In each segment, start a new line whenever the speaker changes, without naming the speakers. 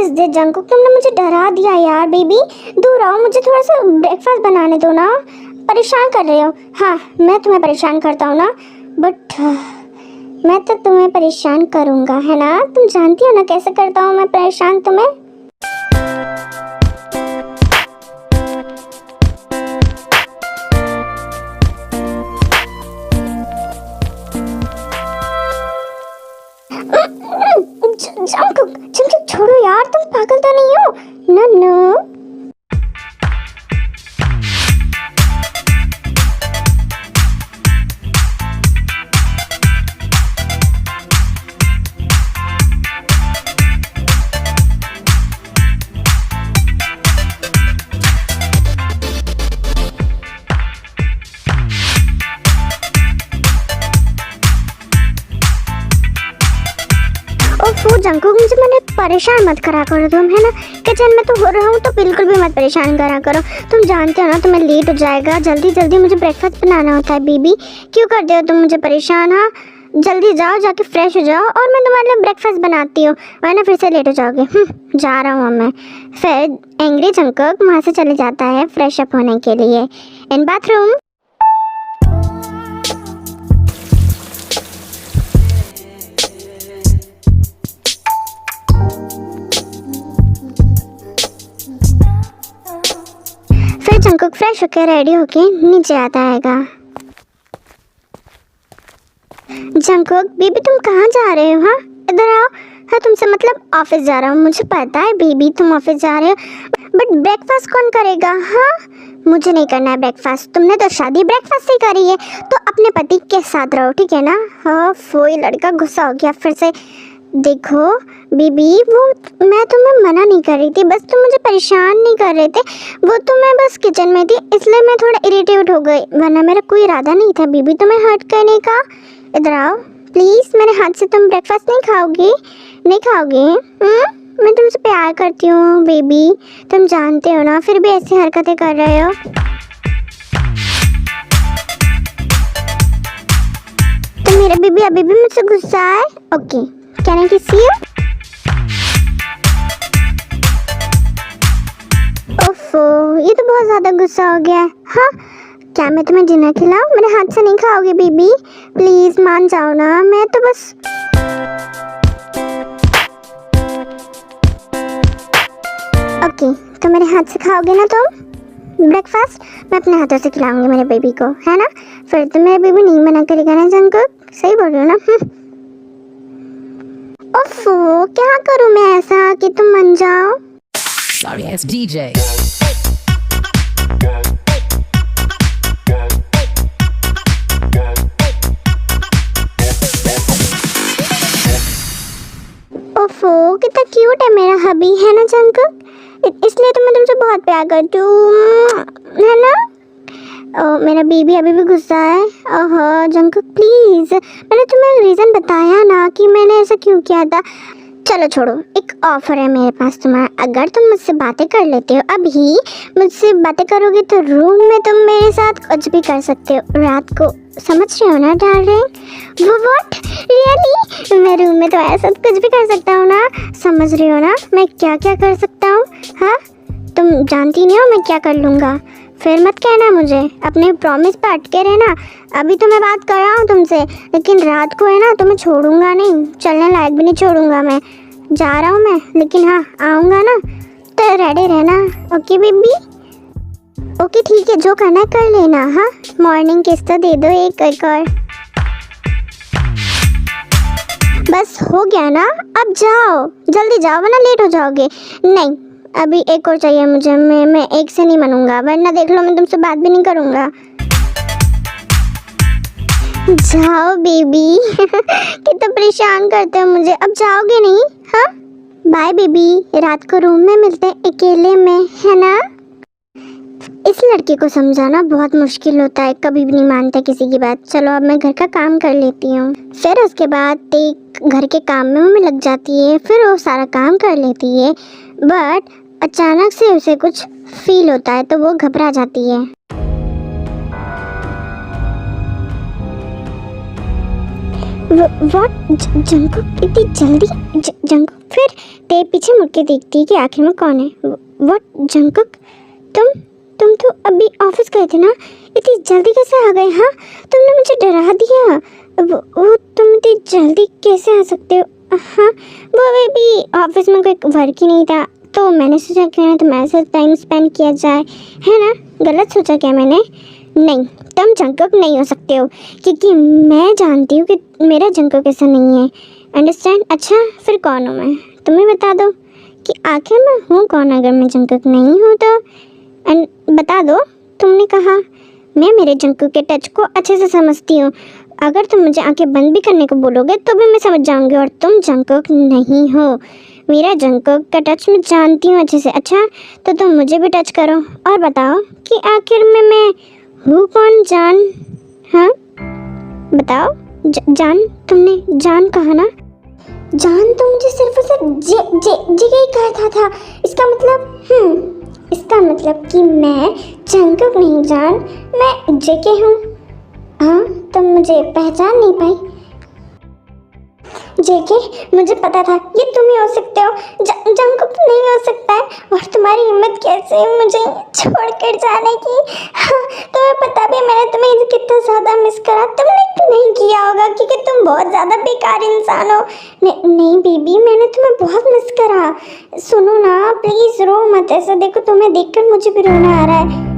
Is this Jungkook, तुमने मुझे डरा दिया यार। बेबी दूर आओ, मुझे थोड़ा सा ब्रेकफास्ट बनाने दो ना, परेशान कर रहे हो। हाँ मैं तुम्हें परेशान करता हूँ ना, बट मैं तो तुम्हें परेशान करूँगा, है ना? तुम जानती हो ना कैसे करता हूँ मैं परेशान तुम्हें। जंकुक जंकुक छोड़ो यार, तुम पागल तो नहीं हो? No no. ओफो जंकुक, मुझे मैंने परेशान मत करा करो तुम, है ना? किचन में तो हो रहा हूँ तो बिल्कुल भी मत परेशान करा करो। तुम जानते हो ना तुम्हें लेट हो जाएगा, जल्दी जल्दी मुझे ब्रेकफास्ट बनाना होता है। बीबी क्यों करते हो तुम मुझे परेशान? हाँ जल्दी जाओ, जाके फ्रेश हो जाओ और मैं तुम्हारे लिए ब्रेकफास्ट बनाती हूँ, वरना फिर से लेट हो जाओगे। जा रहा हूँ मैं। फिर एंग्री जंकुक वहाँ से चले जाता है फ्रेश अप होने के लिए इन बाथरूम। फिर जंकुक फ्रेश होकर रेडी होके नीचे आता हैगा। जंकुक बेबी तुम कहाँ जा रहे हो? हाँ इधर आओ। हाँ तुमसे मतलब ऑफिस जा रहा हूँ, मुझे पता है बेबी तुम ऑफिस जा रहे हो, बट ब्रेकफास्ट कौन करेगा? हाँ मुझे नहीं करना है ब्रेकफास्ट, तुमने तो शादी ब्रेकफास्ट से करी है, तो अपने पति के साथ रहो, ठीक है ना? हाँ वही लड़का गुस्सा हो गया फिर से। देखो बीबी वो मैं तुम्हें मना नहीं कर रही थी, बस तुम मुझे परेशान नहीं कर रहे थे, वो तो मैं बस किचन में थी इसलिए मैं थोड़ा इरिटेट हो गई, वरना मेरा कोई इरादा नहीं था बीबी तुम्हें हर्ट करने का। इधर आओ प्लीज़, मेरे हाथ से तुम ब्रेकफास्ट नहीं खाओगी? नहीं खाओगी? मैं तुमसे प्यार करती हूँ बेबी, तुम जानते हो ना, फिर भी ऐसी हरकतें कर रहे हो। तो मेरा बेबी अभी भी मुझसे गुस्सा है? ओके कैन आई किस यू? ओफो ये तो बहुत ज़्यादा गुस्सा हो गया है। हाँ क्या मैं तुम्हें डिनर खिलाऊं? मेरे हाथ से नहीं खाओगे बेबी? प्लीज़ मान जाओ ना, मैं तो बस। ओके तो मेरे हाथ से खाओगे ना तुम ब्रेकफास्ट? मैं अपने हाथों से खिलाऊंगी मेरे बेबी को, है ना? फिर तो मेरा बेबी नहीं मना करेगा ना जंकुक? सही बोल रही हो ना? ओफो क्या करूं मैं ऐसा कि तुम मान जाओ?
Sorry, it's DJ.
ओफो कितना क्यूट है मेरा हबी, है ना जंकुक? इसलिए तो मैं तुमसे बहुत प्यार करती हूँ, है ना? मेरा बेबी अभी भी गुस्सा है। ओह जंकुक प्लीज़, मैंने तुम्हें रीज़न बताया ना कि मैंने ऐसा क्यों किया था। चलो छोड़ो, एक ऑफर है मेरे पास तुम्हारा, अगर तुम मुझसे बातें कर लेते हो, अभी मुझसे बातें करोगे तो रूम में तुम मेरे साथ कुछ भी कर सकते हो रात को, समझ रहे हो ना डार्लिंग? वो व्हाट रियली? मैं रूम में तो ऐसा कुछ भी कर सकता हूँ ना, समझ रही हो ना मैं क्या क्या कर सकता हूँ? हाँ तुम जानती नहीं हो मैं क्या कर लूँगा, फिर मत कहना मुझे, अपने प्रॉमिस पे अटके रहना। अभी तो मैं बात कर रहा हूँ तुमसे, लेकिन रात को है ना तुम्हें छोड़ूंगा नहीं, चलने लायक भी नहीं छोड़ूंगा मैं। जा रहा हूँ मैं, लेकिन हाँ आऊँगा ना, तो रेडी रहना। Okay baby? ओके ठीक है, जो करना कर लेना। हाँ मॉर्निंग किस तो दे दो एक और। बस हो गया ना, अब जाओ जल्दी जाओ वरना लेट हो जाओगे। नहीं अभी एक और चाहिए मुझे, मैं एक से नहीं मानूंगा, वरना देख लो मैं तुमसे बात भी नहीं करूँगा। जाओ बेबी कितना परेशान करते हो मुझे, अब जाओगे नहीं? हाँ बाय बेबी, रात को रूम में मिलते हैं अकेले में, है ना? इस लड़के को समझाना बहुत मुश्किल होता है, कभी भी नहीं मानता किसी की बात। चलो अब मैं घर का काम कर लेती हूँ, फिर उसके बाद एक घर के काम में मम्मी लग जाती है, फिर वो सारा काम कर लेती है, बट अचानक से उसे कुछ फील होता है तो वो घबरा जाती है। व्हाट जंकुक इतनी जल्दी जंकुक फिर तेरे पीछे मुड़ के देखती है कि आखिर में कौन है। व्हाट जंकुक तुम तो अभी ऑफिस गए थे ना, इतनी जल्दी कैसे आ गए? हाँ तुमने मुझे डरा दिया। वो तुम इतनी जल्दी कैसे आ सकते हो? हाँ वो अभी ऑफिस में कोई वर्क ही नहीं था तो मैंने सोचा क्यों ना तुम्हारे साथ टाइम स्पेंड किया जाए, है ना? गलत सोचा क्या मैंने? नहीं तुम जंकुक नहीं हो सकते हो क्योंकि मैं जानती हूँ कि मेरा जंकुक ऐसा नहीं है। अंडरस्टैंड? अच्छा फिर कौन हूँ मैं? तुम्हें बता दो कि आखिर मैं हूँ कौन अगर मैं जंकुक नहीं हूँ तो। बता दो। तुमने कहा मैं मेरे जंकुक के टच को अच्छे से समझती हूँ। अगर तुम मुझे आंखें बंद भी करने को बोलोगे तो भी मैं समझ जाऊंगी और तुम जंकुक नहीं हो। मेरा जंकुक का टच मैं जानती हूँ अच्छे से। अच्छा तो तुम मुझे भी टच करो और बताओ कि आखिर में मैं हूँ कौन जान? हाँ बताओ जान। तुमने जान कहा ना? जान तो मुझे सिर्फ और सिर्फ जगह ही कहा था। इसका मतलब कि मैं जंकुक नहीं जान, मैं जेके हूँ। हाँ तुम मुझे पहचान नहीं पाई? जेके मुझे पता था ये तुम ही हो सकते हो। जंकुक नहीं हो सकता है। और तुम्हारी हिम्मत कैसे मुझे छोड़कर जाने की? हाँ तुम्हें पता भी मैंने तुम्हें कितना ज़्यादा मिस करा। तुमने नहीं किया होगा क्योंकि तुम बहुत ज़्यादा बेकार इंसान हो। नहीं बेबी मैंने तुम्हें बहुत मिस करा। सुनो ना प्लीज़ रो मत ऐसा। देखो तुम्हें देखकर मुझे भी रोना आ रहा है।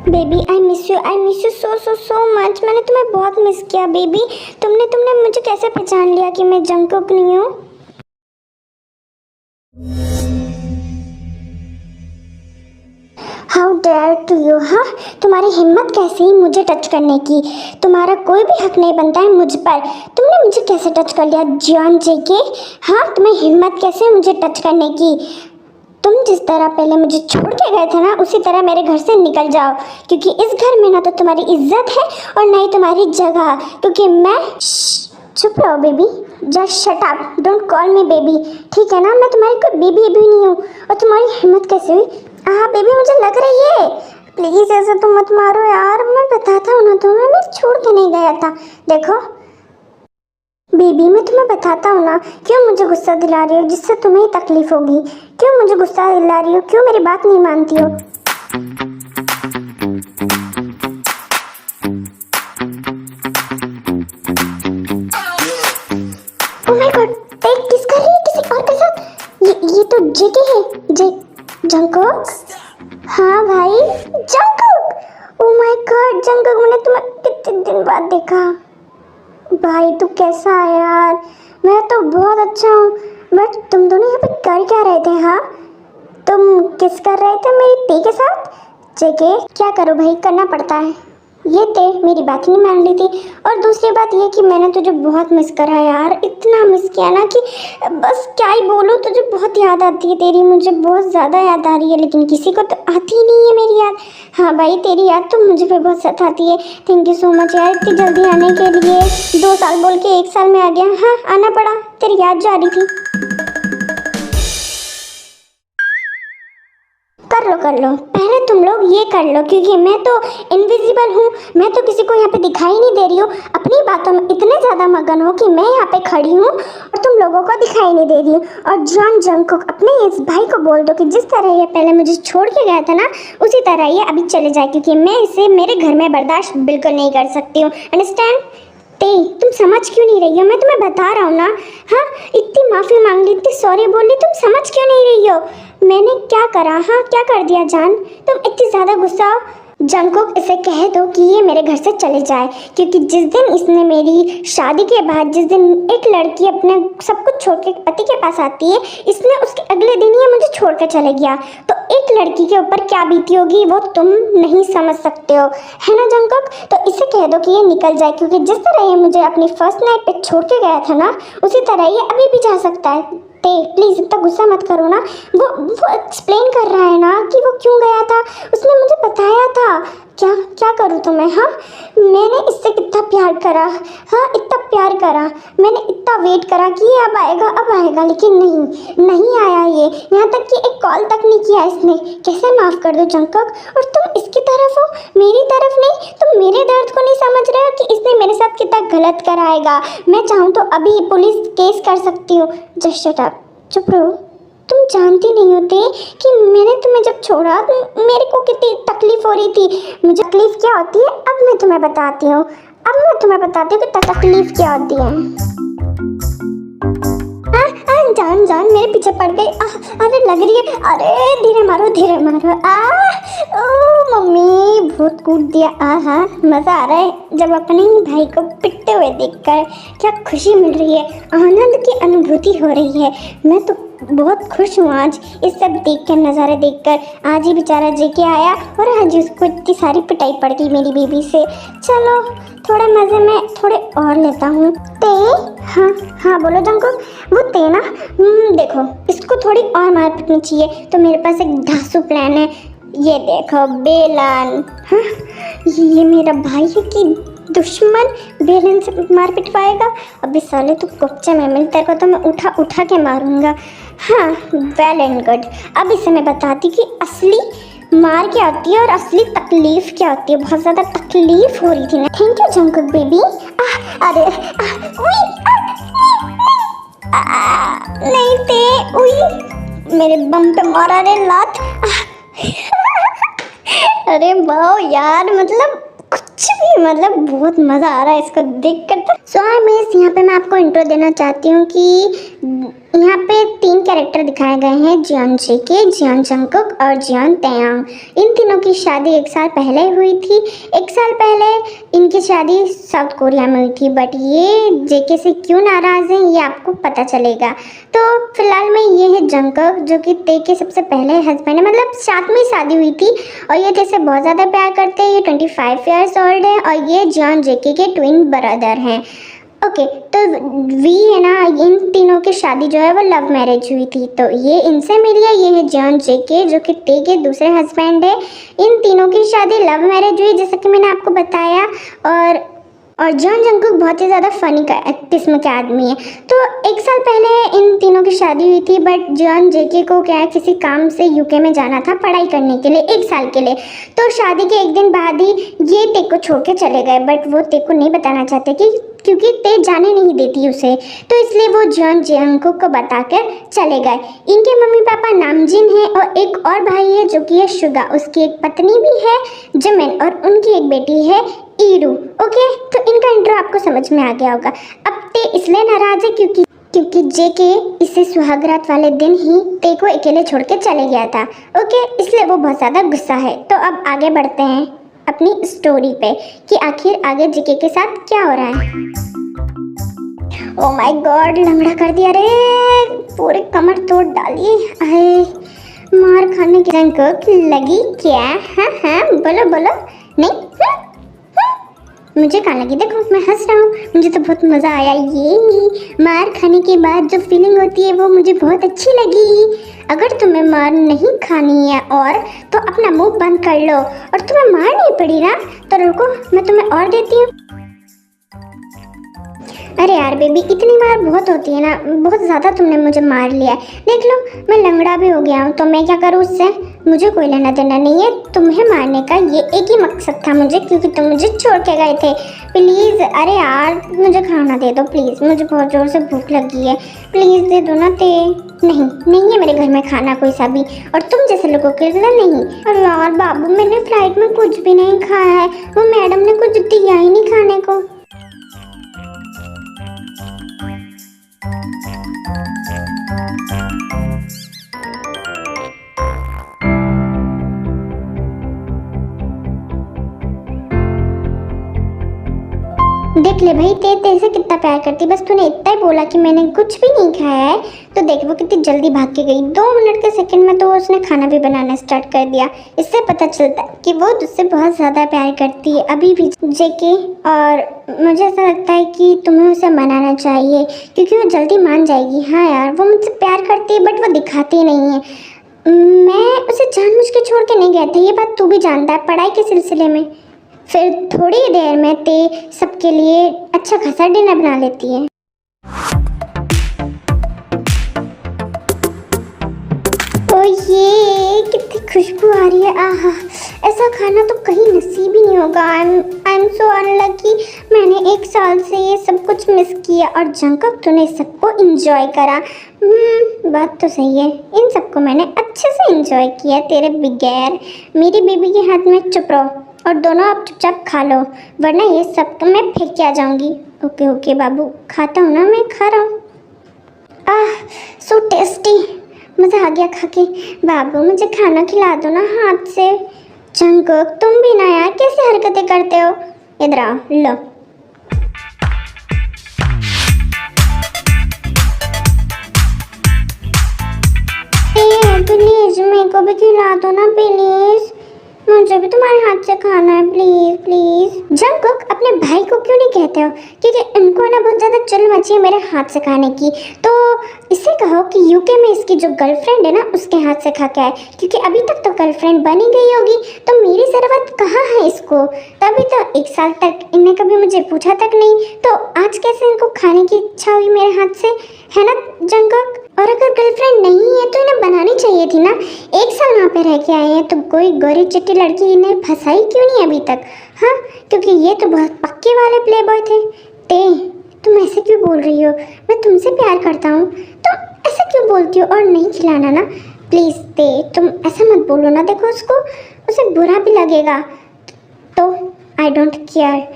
Baby I miss you so much. मैंने तुम्हें बहुत मिस किया बेबी। तुमने मुझे कैसे पहचान लिया कि मैं जंकुक नहीं हूँ? How dare to you. हाँ तुम्हारी हिम्मत कैसे ही मुझे टच करने की? तुम्हारा कोई भी हक नहीं बनता है मुझ पर। तुमने मुझे कैसे टच कर लिया जॉन जेके? हाँ तुम्हें हिम्मत कैसे मुझे टच करने की? तुम जिस तरह पहले मुझे छोड़ के गए थे ना उसी तरह मेरे घर से निकल जाओ क्योंकि इस घर में ना तो तुम्हारी इज्जत है और ना ही तुम्हारी जगह। क्योंकि मैं चुप रहो baby. Just shut up. Don't call me baby. ठीक है ना? मैं तुम्हारी कोई बेबी भी नहीं हूँ। और तुम्हारी हिम्मत कैसे हुई? हाँ बेबी मुझे लग रही है। प्लीज़ ऐसे तुम मत मारो यार। मैं बताता हूँ ना तुम्हें मैं छोड़ के नहीं गया था। देखो बेबी मैं तुम्हें बताता हूँ ना। क्यों मुझे गुस्सा दिला रही हो जिससे तुम्हें तकलीफ होगी? क्यों मुझे गुस्सा दिला रही हो? क्यों मेरी बात नहीं मानती हो? ओह माय गॉड एक किस कर रही है किसी और के साथ? ये तो जेके है। जंकुक? हाँ भाई Jungkook. Oh my God Jungkook मैंने तुम्हें कितने दिन बाद देखा। भाई तू कैसा है यार? मैं तो बहुत अच्छा हूँ बट तुम दोनों यहाँ पे कर क्या रहे थे? हाँ तुम किस कर रहे थे मेरी टी के साथ? जेके क्या करो भाई करना पड़ता है। ये ते मेरी बात ही नहीं मान रही थी। और दूसरी बात ये कि मैंने तुझे बहुत मिस करा यार। इतना मिस किया ना कि बस क्या ही बोलूँ। तुझे बहुत याद आती है तेरी। मुझे बहुत ज़्यादा याद आ रही है लेकिन किसी को तो आती ही नहीं है मेरी याद। हाँ भाई तेरी याद तो मुझे भी बहुत सताती है। थैंक यू सो मच यार इतनी जल्दी आने के लिए। 2 साल बोल के 1 साल में आ गया। हाँ आना पड़ा। तेरी याद जा रही थी। कर लो पहले तुम लोग ये कर लो क्योंकि मैं तो इनविजिबल हूँ। मैं तो किसी को यहाँ पे दिखाई नहीं दे रही हूँ। अपनी बातों में इतने ज़्यादा मगन हो कि मैं यहाँ पे खड़ी हूँ और तुम लोगों को दिखाई नहीं दे रही हूँ। और जॉन जंकुक अपने इस भाई को बोल दो कि जिस तरह ये पहले मुझे छोड़ के गया था ना उसी तरह ये अभी चले जाए क्योंकि मैं इसे मेरे घर में बर्दाश्त बिल्कुल नहीं कर सकती हूँ। अंडरस्टैंड? तुम समझ क्यों नहीं रही हो? मैं तुम्हें बता रहा हूँ ना। हाँ इतनी माफ़ी मांग ली इतनी सॉरी बोल ली तुम समझ क्यों नहीं रही हो? मैंने क्या करा? हाँ क्या कर दिया जान? तुम इतनी ज़्यादा गुस्सा हो? जंकुक इसे कह दो कि ये मेरे घर से चले जाए क्योंकि जिस दिन इसने मेरी शादी के बाद जिस दिन एक लड़की अपने सब कुछ छोड़ के पति के पास आती है इसने उसके अगले दिन ही मुझे छोड़ कर चले गया। तो एक लड़की के ऊपर क्या बीती होगी वो तुम नहीं समझ सकते हो, है ना जंकुक? तो इसे कह दो कि ये निकल जाए क्योंकि जिस तरह ये मुझे अपनी फर्स्ट नाइट पे छोड़ के गया था ना उसी तरह ये अभी भी जा सकता है। प्लीज़ इतना गुस्सा मत करो ना। वो एक्सप्लेन कर रहा है ना कि वो क्यों गया था। उसने मुझे बताया था। क्या करूँ तुम्हें? हाँ मैंने इससे कितना प्यार करा। हाँ इतना प्यार प्यार करा, मैंने इतना वेट करा कि ये अब आएगा, लेकिन नहीं आया ये। यहाँ तक कि एक कॉल तक नहीं किया इसने। कैसे माफ़ कर दो जंगकुक? और तुम इसकी तरफ हो, मेरी तरफ नहीं। तुम मेरे दर्द को नहीं समझ रहे हो कि इसने मेरे साथ कितना गलत कराएगा। मैं चाहूँ तो अभी पुलिस केस कर सकती हूँ। जस्ट शट अप, चुप रहो। तुम जानती नहीं होते कि मैंने तुम्हें जब छोड़ा मेरे को कितनी तकलीफ हो रही थी। मुझे तकलीफ क्या होती है अब मैं तुम्हें बताती हूँ। कि तकलीफ क्या होती है। जान मेरे पीछे पड़ गई। अरे लग रही है। अरे धीरे मारो। ओ मम्मी, बहुत कूद दिया। हाँ, मज़ा आ रहा है जब अपने ही भाई को पिटते हुए देखकर। क्या खुशी मिल रही है, आनंद की अनुभूति हो रही है। मैं तो बहुत खुश हूँ आज इस सब देखकर, नज़ारे देखकर। आज ही बेचारा जेके आया और आज उसको इतनी सारी पिटाई पड़ गई मेरी बीबी से। चलो थोड़े मज़े में थोड़े और लेता हूँ। ते हाँ बोलो जंगकुक। वो ते ना, देखो इसको थोड़ी और मार पीटनी चाहिए, तो मेरे पास एक धांसू प्लान है। ये देखो बेलन। हाँ, ये मेरा भाई है कि दुश्मन बेलन से मार पिटवाएगा। अभी साले तो कुच्चे में मिलते को तो मैं उठा के मारूंगा। हाँ, वेल एंड गुड। अब इसे मैं बताती कि असली मार क्या होती है और असली तकलीफ क्या होती है। बहुत ज़्यादा तकलीफ हो रही थी ना। Thank you Jungkook baby. अरे नहीं थे, उई मेरे बम पे मारा रे लात। अरे वाह यार, मतलब कुछ भी, मतलब बहुत मज़ा आ रहा है इसको देख कर। तो सो मिस, यहाँ पे मैं आपको इंट्रो देना चाहती हूँ कि यहाँ पे 3 कैरेक्टर दिखाए गए हैं, जियोन जेके, जियोन जंगकुक और जियोन ताeyang। इन तीनों की शादी 1 साल पहले हुई थी। 1 साल पहले इनकी शादी साउथ कोरिया में हुई थी, बट ये जेके से क्यों नाराज़ हैं ये आपको पता चलेगा। तो फिलहाल में ये है जंगकुक, जो कि ते के सबसे पहले हस्बैंड है, मतलब साथ में ही शादी हुई थी। और ये जैसे बहुत ज़्यादा प्यार करते हैं। ये 25 ईयर्स ओल्ड है और ये जियोन जेके के ट्विन ब्रदर हैं। ओके, तो वी है ना, इन तीनों की शादी जो है वो लव मैरिज हुई थी। तो ये इनसे मिली है। ये है जियोन जेके, जो कि ते के दूसरे हस्बैंड है। इन तीनों की शादी लव मैरिज हुई, जैसा कि मैंने आपको बताया। और जियोन जंगकुक बहुत ही ज़्यादा फ़नी किस्म के आदमी है। तो 1 साल पहले इन तीनों की शादी हुई थी, बट जियोन जेके को क्या है, किसी काम से यूके में जाना था पढ़ाई करने के लिए 1 साल के लिए। तो शादी के 1 दिन बाद ही ये ते को छोड़ के चले गए, बट वो ते को नहीं बताना चाहते कि क्योंकि ते जाने नहीं देती उसे, तो इसलिए वो जियोन जंगकुक को बताकर चले गए। इनके मम्मी पापा नामजिन हैं और एक और भाई है जो कि है शुगा। उसकी एक पत्नी भी है जमिन और उनकी एक बेटी है ईरू। ओके, तो इनका इंट्रो आपको समझ में आ गया होगा। अब ते इसलिए नाराज है क्योंकि जेके इसे सुहागरात वाले दिन ही ते को अकेले छोड़ के चले गया था। ओके, इसलिए वो बहुत ज़्यादा गुस्सा है। तो अब आगे बढ़ते हैं अपनी स्टोरी पे कि आखिर आगे जेके के साथ क्या हो रहा है। ओ माय गॉड, लंगड़ा कर दिया रे, पूरे कमर तोड़ डाली। अरे मार खाने की जंगकुक लगी क्या? हाँ बोलो। नहीं, मुझे कहाँ लगी? देखो मैं हंस रहा हूँ, मुझे तो बहुत मज़ा आया। ये मार खाने के बाद जो फीलिंग होती है वो मुझे बहुत अच्छी लगी। अगर तुम्हें मार नहीं खानी है और तो अपना मुंह बंद कर लो, और तुम्हें मार नहीं पड़ी ना तो रुको मैं तुम्हें और देती हूँ। अरे यार बेबी, इतनी मार बहुत होती है ना, बहुत ज़्यादा तुमने मुझे मार लिया है। देख लो मैं लंगड़ा भी हो गया हूँ, तो मैं क्या करूँ उससे? मुझे कोई लेना देना नहीं है तुम्हें मारने का। ये एक ही मकसद था मुझे, क्योंकि तुम मुझे छोड़ के गए थे। प्लीज़, अरे यार मुझे खाना दे दो प्लीज़, मुझे बहुत ज़ोर से भूख लगी है। प्लीज़ दे दो ना ते। नहीं है मेरे घर में खाना कोई सा भी, और तुम जैसे लोगों के लिए नहीं। अरे यार बाबू, मैंने फ्लाइट में कुछ भी नहीं खाया है, वो मैडम ने कुछ दिया ही नहीं खाने को। देख ले भाई, तेरे से कितना प्यार करती, बस तूने इतना ही बोला कि मैंने कुछ भी नहीं खाया है, तो देख वो कितनी जल्दी भाग के गई। 2 मिनट के सेकंड में तो उसने खाना भी बनाना स्टार्ट कर दिया। इससे पता चलता है कि वो तुझसे बहुत ज़्यादा प्यार करती है अभी भी जेके। और मुझे ऐसा लगता है कि तुम्हें उसे मनाना चाहिए, क्योंकि वो जल्दी मान जाएगी। हाँ यार, वो मुझसे प्यार करती है बट वो दिखाती नहीं है। मैं उसे जानबूझ के छोड़ के नहीं गया था, ये बात तू भी जानता है। पढ़ाई के सिलसिले में फिर थोड़ी देर में ते सबके लिए अच्छा खासा डिनर बना लेती है। ओ ये कितनी खुशबू आ रही है, आहा, ऐसा खाना तो कहीं नसीब ही नहीं होगा। I am so unlucky. मैंने 1 साल से ये सब कुछ मिस किया और जंकक तूने सबको इंजॉय करा। बात तो सही है, इन सबको मैंने अच्छे से इंजॉय किया तेरे बगैर। मेरी बेबी के हाथ में चुप रहो और दोनों आप चुपचाप खा लो, वरना ये सब तो मैं फेंक के आ जाऊंगी। ओके ओके बाबू, खाता हूँ ना, मैं खा रहा हूँ। आह सो टेस्टी, मज़ा आ गया खा के। बाबू मुझे खाना खिला दो ना हाथ से। जंकक तुम भी ना यार, कैसे हरकतें करते हो। इधर आओ, लो। प्लीज मेरे को भी खिला दो ना प्लीज, मुझे भी तुम्हारे हाथ से खाना है, प्लीज प्लीज। जंकक अपने भाई को क्यों नहीं कहते हो, क्योंकि इनको ना बहुत ज़्यादा चुल मची है मेरे हाथ से खाने की। तो इससे कहो कि यूके में इसकी जो गर्लफ्रेंड है ना उसके हाथ से खा के आए, क्योंकि अभी तक तो गर्लफ्रेंड बनी गई होगी। तो मेरी ज़रूरत कहाँ है इसको, तभी तो 1 साल तक इन्हें कभी मुझे पूछा तक नहीं, तो आज कैसे इनको खाने की इच्छा हुई मेरे हाथ से, है ना जंकक। और अगर गर्लफ्रेंड नहीं है तो इन्हें बनानी चाहिए थी ना। 1 साल वहाँ पे रह के आए हैं तो कोई गोरी चिट्टी लड़की इन्हें फंसाई क्यों नहीं अभी तक। हाँ, क्योंकि ये तो बहुत पक्के वाले प्ले बॉय थे। तुम ऐसे क्यों बोल रही हो, मैं तुमसे प्यार करता हूँ, तुम ऐसा क्यों बोलती हो। और नहीं खिलाना ना प्लीज़ तुम ऐसा मत बोलो ना, देखो उसको, उसे बुरा भी लगेगा। तो आई डोंट केयर,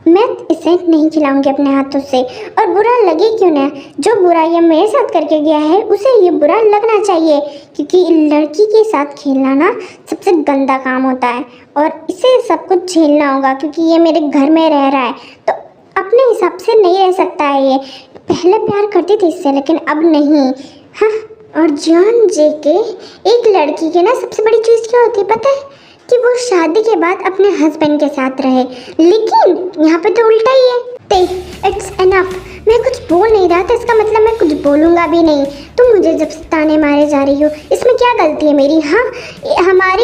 मैं इसे नहीं खिलाऊंगी अपने हाथों से। और बुरा लगे क्यों ना, जो बुरा ये मेरे साथ करके गया है उसे ये बुरा लगना चाहिए, क्योंकि लड़की के साथ खेलना ना सबसे गंदा काम होता है और इसे सब कुछ झेलना होगा, क्योंकि ये मेरे घर में रह रहा है तो अपने हिसाब से नहीं रह सकता है। ये पहले प्यार करती थी इससे, लेकिन अब नहीं। हाँ, और जान जे के एक लड़की के ना सबसे बड़ी चीज़ क्या होती है पता है, कि वो शादी के बाद अपने हस्बैंड के साथ रहे। लेकिन यहाँ पे तो उल्टा ही है। इट्स एनफ, मैं कुछ बोल नहीं रहा था, इसका मतलब मैं कुछ बोलूँगा भी नहीं। तुम मुझे जब से ताने मारे जा रही हो, इसमें क्या गलती है मेरी। हाँ, हमारी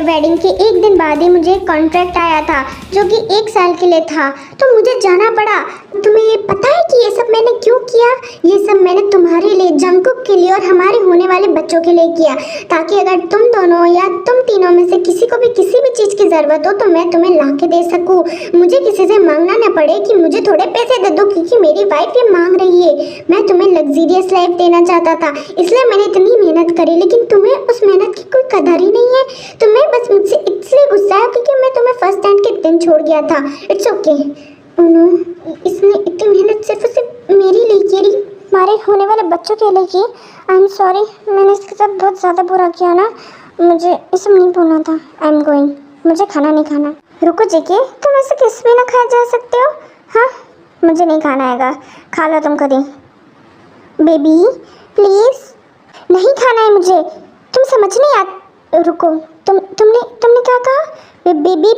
वेडिंग के 1 दिन बाद ही मुझे कॉन्ट्रैक्ट आया था जो कि 1 साल के लिए था, तो मुझे जाना पड़ा। तुम्हें ये पता है कि ये सब मैंने क्यों किया। ये सब मैंने तुम्हारे लिए, जंकुक के लिए और हमारे होने वाले बच्चों के लिए किया, ताकि अगर तुम दोनों या तुम तीनों में से किसी को भी किसी भी चीज़ की ज़रूरत हो तो मैं तुम्हें ला के दे सकूँ। मुझे किसी से मांगना न पड़े कि मुझे थोड़े पैसे दे दो, क्योंकि मेरी वाइफ ये मांग रही है। मैं तुम्हें लग्जरियस लाइफ देना चाहता था, इसलिए मैंने इतनी मेहनत करी, लेकिन तुम्हें उस मेहनत की कोई कदर ही नहीं है। तुम्हें बस मुझसे इसलिए गुस्सा है क्योंकि मैं तुम्हें फर्स्ट टाइम के दिन छोड़ गया था। It's okay. इसने इतनी मेहनत सिर्फ मेरी लिए की, हमारे होने वाले बच्चों के लिए की। आई एम सॉरी, मैंने इसके साथ बहुत ज़्यादा बुरा किया ना, मुझे ये सब नहीं बोलना था। आई एम गोइंग, मुझे खाना नहीं खाना। रुको जेके, तुम ऐसे किस में ना खाए जा सकते हो। हाँ, मुझे नहीं खाना हैगा, खा लो तुम खुद ही। बेबी प्लीज़, नहीं खाना है मुझे, तुम समझ नहीं आ। रुको, तुमने क्या कहा। बेबी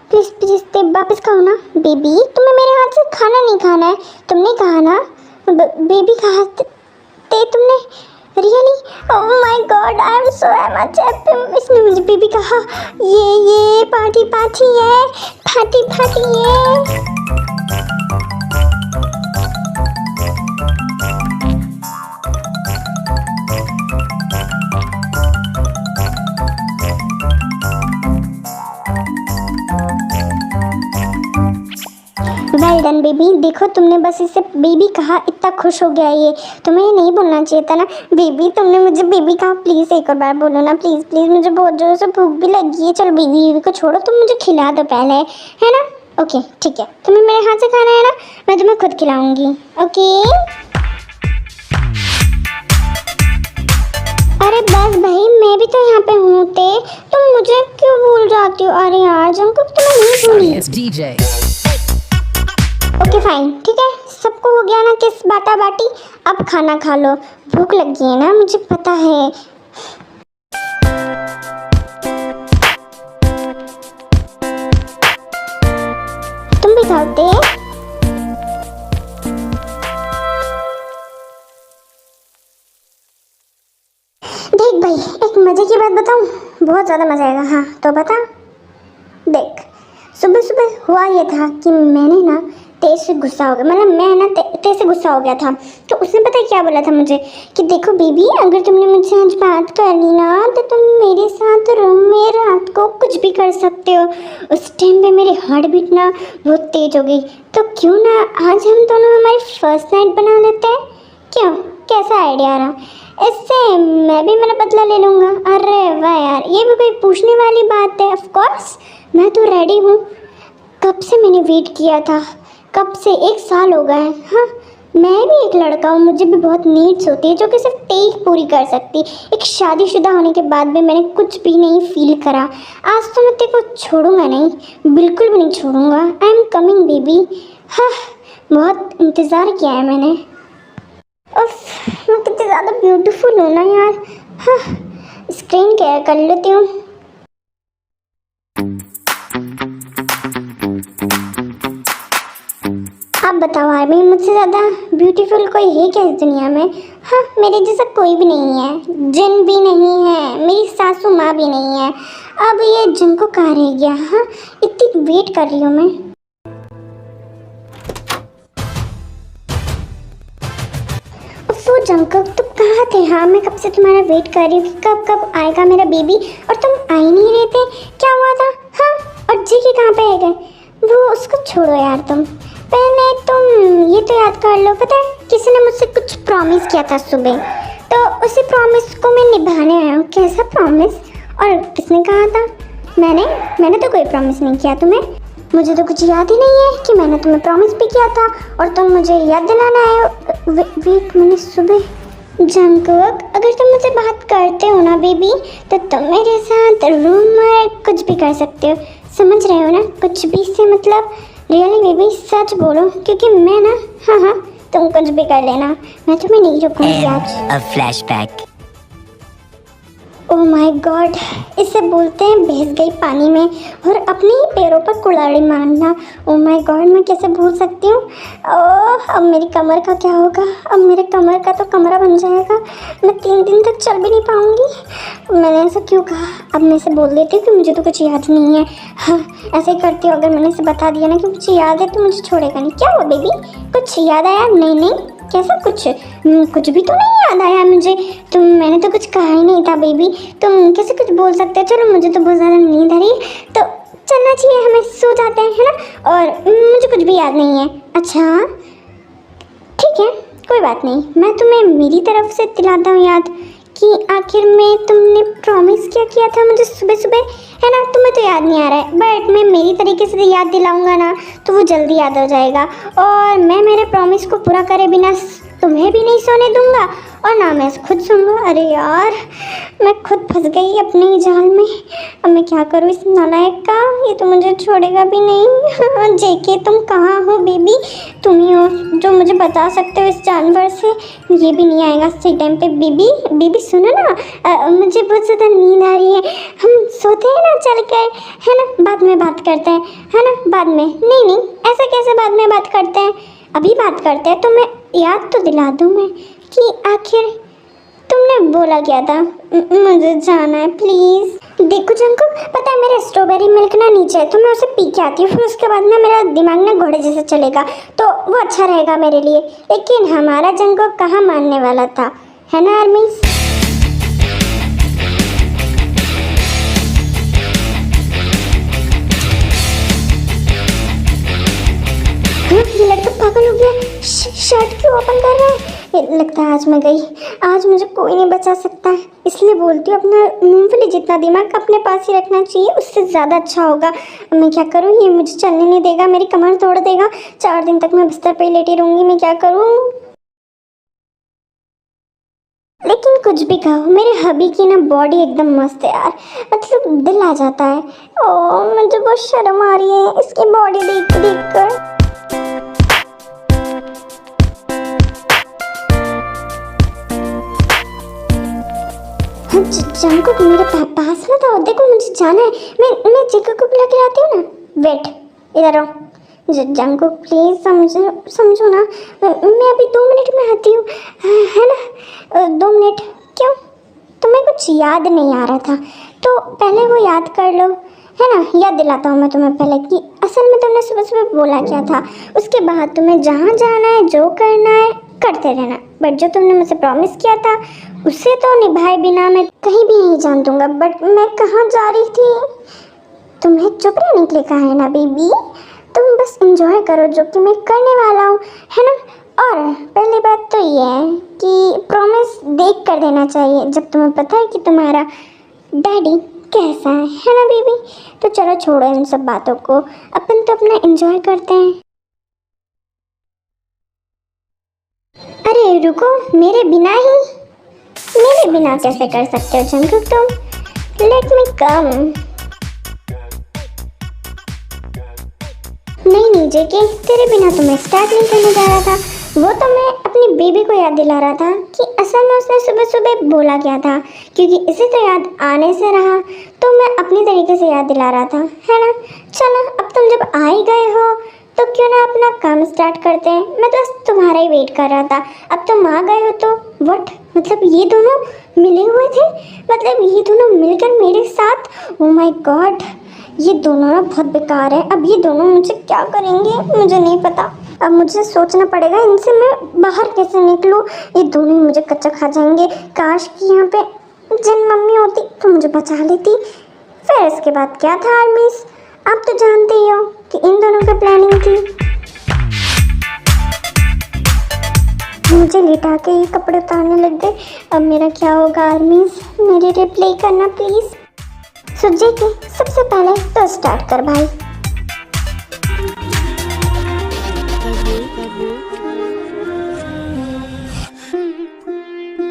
प्लीज़ प्लीज़ वापस खाओ ना। बेबी तुम्हें मेरे हाथ से खाना नहीं खाना है, तुमने कहा ना। बेबी कहा तुमने really. Oh my God, I am so much happy. इसने मुझे बेबी कहा। ये पार्टी है, पार्टी है। वेल डन बेबी, देखो तुमने बस इसे बेबी कहा, इतना खुश हो गया ये। तुम्हें ये नहीं बोलना चाहिए था ना। बेबी तुमने मुझे बेबी कहा, प्लीज़ एक और बार बोलो ना, प्लीज़ प्लीज़, मुझे बहुत जोर से भूख भी लगी है। चलो बेबी को छोड़ो, तुम मुझे खिला दो पहले, है ना। ओके ठीक है, तुम्हें मेरे हाथ से खाना है ना, मैं तुम्हें खुद खिलाऊंगी। ओके अरे बस भाई, मैं भी तो यहाँ पे हूँ। तुम मुझे क्यों भूल जाती हो। अरे यार जंकुक, तुम्हें नहीं
Sorry,
भूली।
it's DJ.
ओके फाइन, ठीक है, सबको हो गया ना किस बाटा बाटी। अब खाना खा लो, भूख लगी है ना, मुझे पता है। तुम भी खाते। देख भाई, एक मजे की बात बताऊं, बहुत ज़्यादा मजा आएगा। हाँ तो बता। देख, सुबह सुबह हुआ ये था कि मैंने ना तेज से गुस्सा हो गया, मतलब मैं ना तेज से गुस्सा हो गया था। तो उसने पता है क्या बोला था मुझे कि देखो बेबी, अगर तुमने मुझसे आज बात कर ली ना तो तुम मेरे साथ रूम में रात को कुछ भी कर सकते हो। उस टाइम पे मेरी हार्ट बीट ना बहुत तेज हो गई। तो क्यों ना आज हम दोनों हमारी फर्स्ट नाइट बना लेते हैं? क्यों, कैसा आइडिया रहा? इससे मैं भी मेरा बदला ले लूँगा। अरे वाह यार, ये भी कोई पूछने वाली बात है। ऑफ कोर्स मैं तो रेडी हूँ। कब से मैंने वेट किया था, कब से 1 साल हो गए। हाँ, मैं भी एक लड़का हूँ, मुझे भी बहुत नीड्स होती है जो कि सिर्फ तेरी पूरी कर सकती। एक शादीशुदा होने के बाद भी मैंने कुछ भी नहीं फील करा। आज तो मैं तेरे को छोड़ूंगा नहीं, बिल्कुल भी नहीं छोड़ूंगा। I am coming baby. हाँ, बहुत इंतज़ार किया है मैंने। उफ, मैं कितनी ज़्यादा ब्यूटीफुल हूँ ना यार। हाँ, स्क्रीन केयर कर लेती हूँ। आप बताओ आर्मी, मुझसे ज़्यादा ब्यूटीफुल कोई है क्या इस दुनिया में? हाँ, मेरे जैसा कोई भी नहीं है, जिन भी नहीं है, मेरी सासू माँ भी नहीं है। अब ये जिनको कहाँ रह गया? हाँ, इतनी वेट कर रही हूँ मैं। वो जंकक तुम कहाँ थे? हाँ, मैं कब से तुम्हारा वेट कर रही हूँ कि कब कब आएगा मेरा बेबी, और तुम आ ही नहीं रहे थे। क्या हुआ था? हाँ, और जी के कहाँ पे गए? वो उसको छोड़ो यार, तुम पहले तुम ये तो याद कर लो। पता है, किसी ने मुझसे कुछ प्रॉमिस किया था सुबह, तो उसी प्रॉमिस को मैं निभाने आया हूँ। कैसा प्रॉमिस? और किसने कहा था? मैंने तो कोई प्रॉमिस नहीं किया तुम्हें। मुझे तो कुछ याद ही नहीं है कि मैंने तुम्हें प्रॉमिस भी किया था और तुम मुझे याद दिलाना आए हो। वेट, मैंने सुबह जंकक, अगर तुम मुझसे बात करते हो ना बेबी, तो तुम मेरे साथ रूम में कुछ भी कर सकते हो। समझ रहे हो ना? कुछ भी से मतलब रियली बेबी, सच बोलो, क्योंकि मैं ना, हाँ, तुम कुछ भी कर लेना, मैं तुम्हें नहीं रोकूंगी आज।
A flashback.
Oh my God, इसे बोलते हैं भैंस गई पानी में और अपने ही पैरों पर कुल्हाड़ी मारना। ओह माय गॉड, मैं कैसे भूल सकती हूँ? ओह, अब मेरी कमर का क्या होगा? अब मेरे कमर का तो कमरा बन जाएगा। मैं 3 दिन तक चल भी नहीं पाऊँगी। मैंने ऐसा क्यों कहा? अब मैं इसे बोल देती हूँ कि मुझे तो कुछ याद नहीं है। हाँ, ऐसे ही करती हूँ। अगर मैंने इसे बता दिया ना कि मुझे याद है तो मुझे छोड़ेगा नहीं। क्या हुआ बेबी, कुछ याद आया? नहीं, कैसा कुछ भी तो नहीं याद आया मुझे। मैंने तो कुछ कहा ही नहीं था बेबी, तुम कैसे कुछ बोल सकते हो? चलो, मुझे तो बहुत ज़्यादा नींद आ रही है, तो चलना चाहिए, हमें सो जाते हैं, है ना? और मुझे कुछ भी याद नहीं है। अच्छा ठीक है, कोई बात नहीं, मैं तुम्हें मेरी तरफ से दिलाता हूँ याद कि आखिर में तुमने प्रॉमिस क्या किया था मुझे सुबह सुबह, है ना? तुम्हें तो याद नहीं आ रहा है, बट मैं मेरी तरीके से याद दिलाऊंगा ना तो वो जल्दी याद हो जाएगा। और मैं मेरे प्रॉमिस को पूरा करे बिना तुम्हें भी नहीं सोने दूंगा और ना मैं खुद सोऊंगा। अरे यार, मैं खुद फंस गई अपने ही जाल में। अब मैं क्या करूँ इस नालायक का? ये तो मुझे छोड़ेगा भी नहीं। जेके, तुम कहाँ हो बेबी? तुम ही हो जो मुझे बता सकते हो इस जानवर से। ये भी नहीं आएगा सही टाइम पे। बेबी सुनो ना, मुझे बहुत ज़्यादा नींद आ रही है, हम सोते हैं ना चल कर, है ना? बाद में बात करते हैं, है ना? बाद में नहीं, ऐसा कैसे बाद में बात करते हैं? अभी बात करते हैं। तो मैं याद तो दिला दूँ मैं कि आखिर तुमने बोला क्या था? मुझे जाना है प्लीज़। देखो जंको, पता है मेरा स्ट्रॉबेरी मिल्क ना नीचे है, तो मैं उसे पी के आती हूँ, फिर उसके बाद ना मेरा दिमाग ना घोड़े जैसे चलेगा, तो वो अच्छा रहेगा मेरे लिए। लेकिन हमारा जंको कहाँ मानने वाला था, है ना आर्मी? ये लड़का पागल हो गया, शर्ट क्यों ओपन कर रहा है? लगता है आज मैं गई, आज मुझे कोई नहीं बचा सकता है। इसलिए बोलती हूँ अपना मूंगफली जितना दिमाग अपने पास ही रखना चाहिए, उससे ज़्यादा अच्छा होगा। मैं क्या करूँ? ये मुझे चलने नहीं देगा, मेरी कमर तोड़ देगा। 4 दिन तक मैं बिस्तर पे ही लेटी रहूँगी। मैं क्या करूँ? लेकिन कुछ भी कहो, मेरे हबी की ना बॉडी एकदम मस्त है यार, मतलब दिल आ जाता है। ओह, मुझे बहुत शर्म आ रही है इसकी बॉडी देख कर। जंकुक मेरे पास में तो देखो, मुझे जाना है। मैं जंकुक को बुला के लाती हूँ ना। वेट, इधर आओ। जंकुक प्लीज समझो ना, मैं अभी 2 मिनट में आती हूँ, है ना? 2 मिनट? क्यों? तुम्हें कुछ याद नहीं आ रहा था तो पहले वो याद कर लो, है ना। याद दिलाता हूँ मैं तुम्हें पहले कि असल में तुमने सुबह सुबह बोला क्या था। उसके बाद तुम्हें जहाँ जाना है, जो करना है करते रहना, बट जो तुमने मुझसे प्रॉमिस किया था उसे तो निभाए बिना मैं कहीं भी नहीं जान दूंगा। बट मैं कहाँ जा रही थी? तुम्हें चुप रहने के लिए कहा है ना बेबी। तुम बस एंजॉय करो जो कि मैं करने वाला हूँ, है ना। और पहली बात तो ये है कि प्रॉमिस देख कर देना चाहिए जब तुम्हें पता है कि तुम्हारा डैडी कैसा है ना बेबी। तो चलो छोड़ो इन सब बातों को, अपन तो अपना एंजॉय करते हैं। अरे रुको, मेरे बिना कैसे कर सकते हो जंकुक तुम? लेट मी कम। नहीं जेके, तेरे बिना तो मैं स्टार्ट नहीं करने जा रहा था। वो तो मैं अपनी बेबी को याद दिला रहा था कि असल में उसने सुबह सुबह बोला क्या था, क्योंकि इसे तो याद आने से रहा तो मैं अपनी तरीके से याद दिला रहा था, है ना। चलो अब तुम जब आ ही गए हो तो क्यों ना अपना काम स्टार्ट करते हैं। मैं तो बस तुम्हारा ही वेट कर रहा था। अब तुम आ गए हो तो व्हाट, मतलब ये दोनों मिले हुए थे, मतलब ये दोनों मिलकर मेरे साथ। ओ माय गॉड, ये दोनों ना बहुत बेकार है। अब ये दोनों मुझे क्या करेंगे मुझे नहीं पता। अब मुझे सोचना पड़ेगा इनसे मैं बाहर कैसे निकलूँ। ये दोनों ही मुझे कच्चा खा जाएंगे। काश कि यहाँ पे जिन मम्मी होती तो मुझे बचा लेती। फिर इसके बाद क्या था आर्मीज, आप तो जानते ही हो कि इन दोनों की प्लानिंग थी। मुझे लिटा के ये कपड़े उतारने लग गए। अब मेरा क्या होगा आर्मीज, मेरे लिए प्ले करना प्लीज़। सुजे के सबसे पहले तो स्टार्ट कर भाई।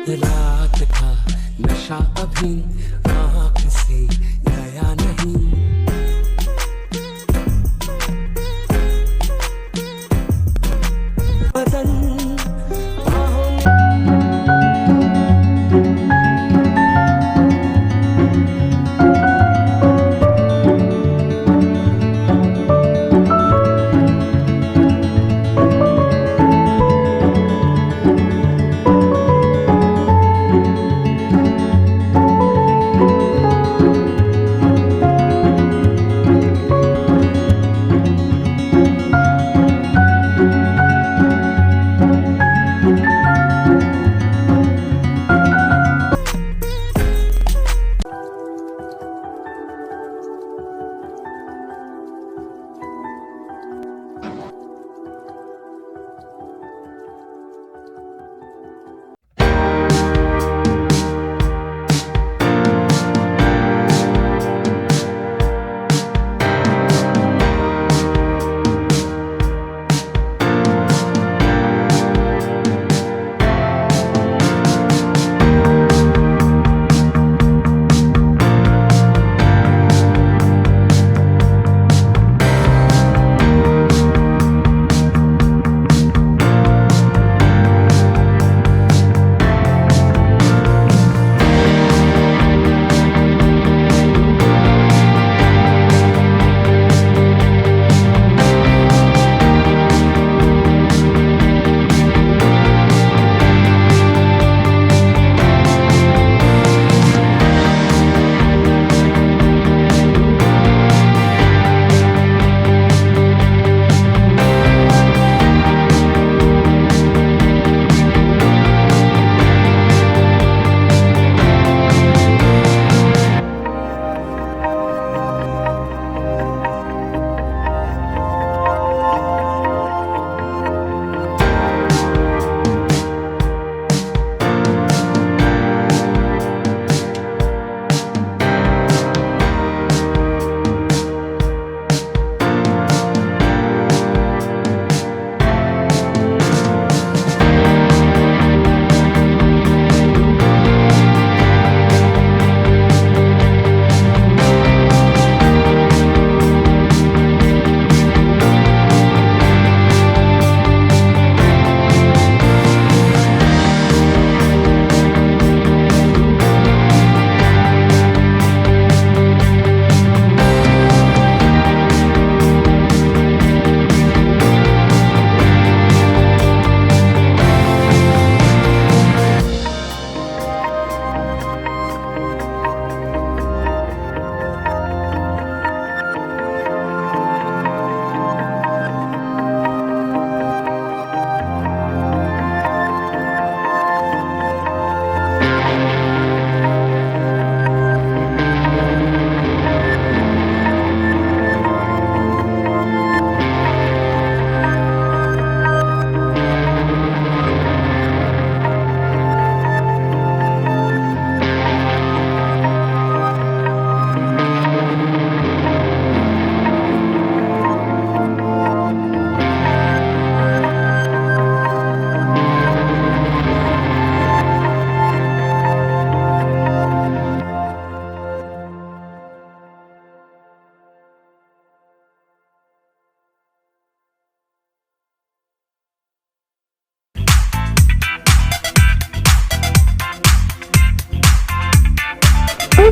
रात का नशा अभी आँख से गया नहीं। बदन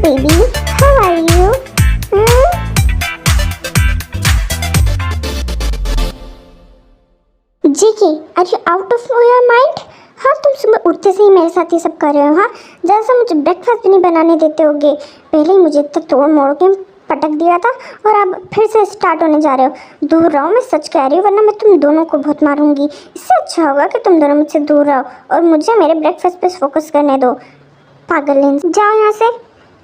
baby. How are you? JK, are you out of your mind? हाँ, तुम सुबह उठते से ही मेरे साथ ये सब कर रहे हो। हाँ, जैसा मुझे ब्रेकफास्ट भी नहीं बनाने देते होगे। पहले ही मुझे इतना तोड़ मोड़ के पटक दिया था और अब फिर से स्टार्ट होने जा रहे हो। दूर रहो, मैं सच कह रही हूँ, वरना मैं तुम दोनों को बहुत मारूंगी। इससे अच्छा होगा कि तुम दोनों मुझसे दूर रहो और मुझे मेरे ब्रेकफास्ट पे फोकस करने दो। पागल लेंस, जाओ यहाँ से।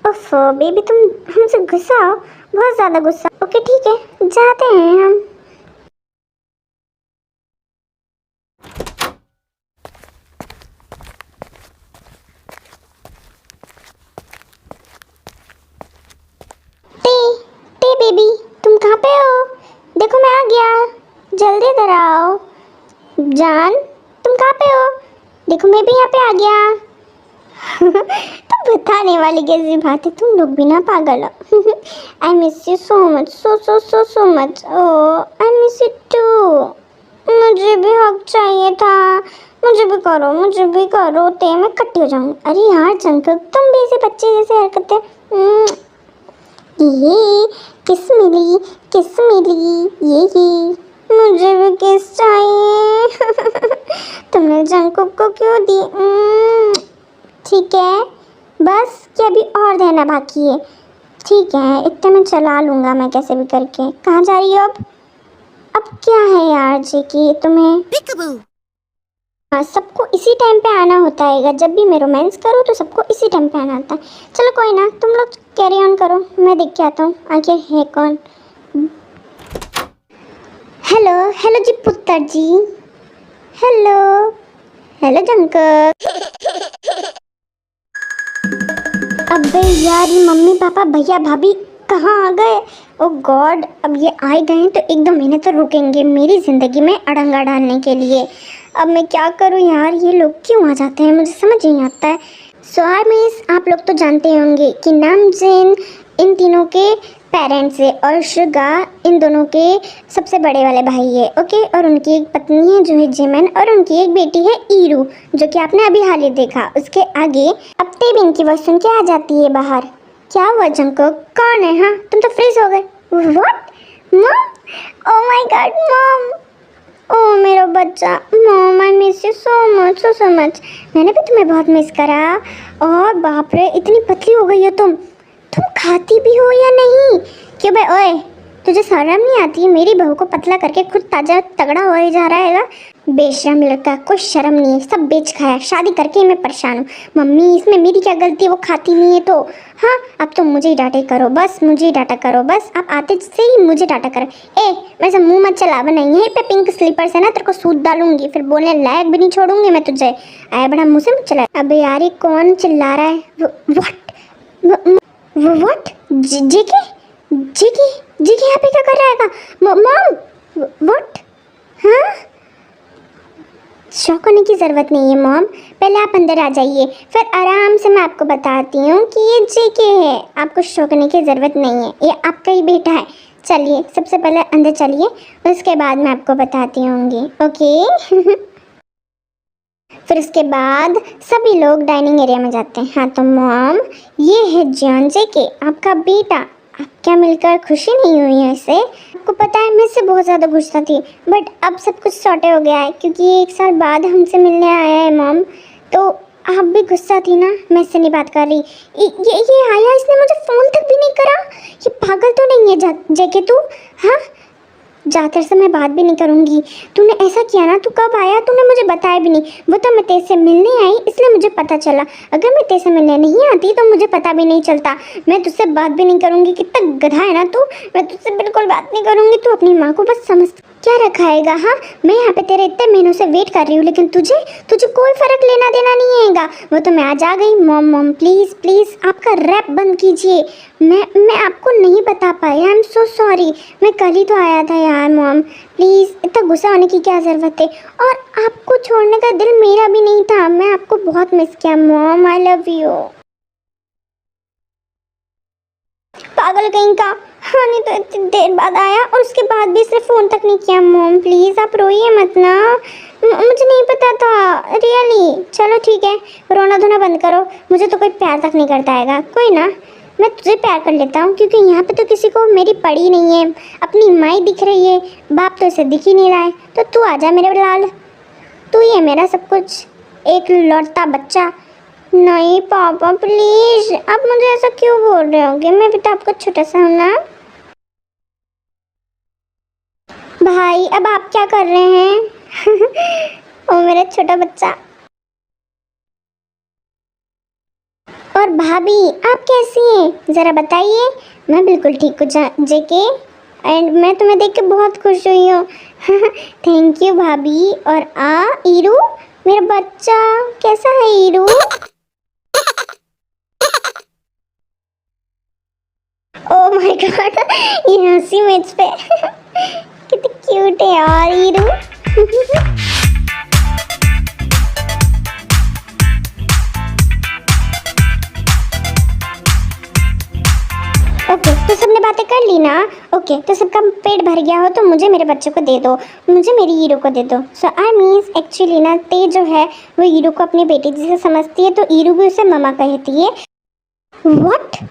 उफ बेबी, तुम हमसे गुस्सा हो, बहुत ज़्यादा गुस्सा। ओके ठीक है, जाते हैं हम। टे बेबी, तुम कहाँ पे हो? देखो मैं आ गया, जल्दी इधर आओ। जान, तुम कहाँ पे हो? देखो मैं भी यहाँ पे आ गया। तुम बताने वाली कैसी बात है, तुम लोग भी ना पागल हो। I miss you so much, so much. Oh I miss you too. मुझे भी हक चाहिए था। मुझे भी करो ते मैं कट्टी हो जाऊँ। अरे यार जंकक, तुम भी ऐसे बच्चे जैसे हरकतें। ये किस मिली ये मुझे भी किस चाहिए। तुमने जंकुक को क्यों दी? ठीक है, बस क्या अभी और देना बाकी है? ठीक है, इतने में चला लूँगा मैं कैसे भी करके। कहाँ जा रही हो अब क्या है यार जी कि तुम्हें? हाँ, सबको इसी टाइम पे आना होता है। जब भी मैं रोमांस करूँ तो सबको इसी टाइम पे आना होता है। चलो कोई ना, तुम लोग कैरी ऑन करो, मैं देख के आता हूँ आखिर है कौन। हेलो जी पुत्र जी। हेलो जंकर। अबे यार, ये मम्मी पापा भैया भाभी कहाँ आ गए? ओ गॉड, अब ये आए गए हैं तो एकदम महीने तो रुकेंगे मेरी ज़िंदगी में अड़ंगा डालने के लिए। अब मैं क्या करूँ यार, ये लोग क्यों आ जाते हैं, मुझे समझ नहीं आता है। सो मिस, आप लोग तो जानते होंगे कि नामजेन इन तीनों के पेरेंट्स है और शुगा इन दोनों के सबसे बड़े वाले भाई है। ओके, और उनकी एक पत्नी है जो है जिमन, और उनकी एक बेटी है ईरू जो कि आपने अभी हाल ही देखा। उसके आगे अब तेबिन की वॉइस सुन के आ जाती है बाहर। क्या हुआ जंको, कौन है? हाँ, तुम तो फ्रीज हो गए। What mom? Oh my god mom, oh मेरा बच्चा। Mom I miss you so much. मैंने भी तुम्हें बहुत मिस करा। और बाप रे, इतनी पतली हो गई हो तुम खाती भी हो या नहीं? क्यों बे, ओए तुझे शर्म नहीं आती? मेरी बहू को पतला करके खुद ताजा तगड़ा हो ही जा रहा है। बेशरम लड़का, कोई शर्म नहीं है, सब बेच खाया, शादी करके मैं परेशान हूँ। मम्मी, इसमें मेरी क्या गलती है? वो खाती नहीं है तो। हाँ, अब तो मुझे ही डांटे करो, बस मुझे ही डांटा करो, बस आप आते से ही मुझे डांटा करो। ए वैसे मुँह मत चला, नहीं यहीं पे पिंक स्लीपर्स है ना, तेरे को सूद डालूंगी, फिर बोलने लायक भी नहीं छोड़ूंगी मैं तुझे। आया बड़ा मुँह से मत चला। अब यार ये कौन चिल्ला रहा है? व्हाट? जेके यहाँ पे क्या कर रहा है? Mom what? हाँ, शौक होने की ज़रूरत नहीं है मॉम, पहले आप अंदर आ जाइए, फिर आराम से मैं आपको बताती हूँ कि ये जेके है। आपको शौक होने की ज़रूरत नहीं है, ये आपका ही बेटा है। चलिए सबसे पहले अंदर चलिए, उसके बाद मैं आपको बताती होंगी। ओके। फिर उसके बाद सभी लोग डाइनिंग एरिया में जाते हैं। हाँ तो मॉम, ये है जॉन जेके, आपका बेटा। आप क्या मिलकर खुशी नहीं हुई है इसे? आपको पता है मैं इससे बहुत ज़्यादा गुस्सा थी, बट अब सब कुछ सॉर्ट हो गया है क्योंकि ये 1 साल बाद हमसे मिलने आया है मॉम। तो आप भी गुस्सा थी ना, मैं इससे नहीं बात कर रही। ये आया, इसने मुझे फ़ोन तक भी नहीं करा। ये पागल तो नहीं है जेके तू? हाँ, ज़्यादातर से मैं बात भी नहीं करूँगी। तूने ऐसा किया ना, तू कब आया? तूने मुझे बताया भी नहीं। वो तो मैं तेरे से मिलने आई इसलिए मुझे पता चला, अगर मैं तेरे से मिलने नहीं आती तो मुझे पता भी नहीं चलता। मैं तुझसे बात भी नहीं करूँगी, कितना गधा है ना तू। मैं तुझसे बिल्कुल बात नहीं करूँगी, तू अपनी माँ को बस समझ क्या रखाएगा। हाँ, मैं यहाँ पे तेरे इतने महीनों से वेट कर रही हूँ, लेकिन तुझे कोई फ़र्क लेना देना नहीं आएगा। वो तो मैं आज आ गई। मॉम प्लीज़ आपका रैप बंद कीजिए। मैं आपको नहीं बता पाई, आई एम सो सॉरी। मैं कल ही तो आया था यार मॉम, प्लीज़ इतना गुस्सा होने की क्या ज़रूरत है? और आपको छोड़ने का दिल मेरा भी नहीं था, मैं आपको बहुत मिस किया मॉम, आई लव यू। पागल कहीं का, हाँ नहीं तो इतनी देर बाद आया और उसके बाद भी इसने फ़ोन तक नहीं किया। मॉम प्लीज़ आप रोइए मत ना, मुझे नहीं पता था रियली। चलो ठीक है, रोना धोना बंद करो, मुझे तो कोई प्यार तक नहीं करता हैगा। कोई ना, मैं तुझे प्यार कर लेता हूँ, क्योंकि यहाँ पे तो किसी को मेरी पड़ी नहीं है। अपनी माई दिख रही है, बाप तो इसे दिख ही नहीं रहा है। तो तू आजा मेरे लाल, तू ही है मेरा सब कुछ, एक लौटता बच्चा। नहीं पापा प्लीज, आप मुझे ऐसा क्यों बोल रहे होगे? मैं भी तो आपका छोटा सा हूँ ना। भाई अब आप क्या कर रहे हैं? ओ मेरा छोटा बच्चा। और भाभी आप कैसी हैं, ज़रा बताइए। मैं बिल्कुल ठीक हूँ जेके, एंड मैं तुम्हें देख के बहुत खुश हुई हूँ। थैंक यू भाभी। और ईरू मेरा बच्चा कैसा है ईरू? ओह माय गॉड, ये हंसी मुझ पे। कितनी क्यूट है यार ईरू। ओके तो सबने बातें कर ली ना? ओके तो सबका पेट भर गया हो तो मुझे मेरे बच्चे को दे दो, मुझे मेरी हीरो को दे दो। सो आई मीन्स एक्चुअली ना ते जो है वो हीरो को अपनी बेटी जैसे समझती है, तो हीरो भी उसे ममा कहती है। व्हाट?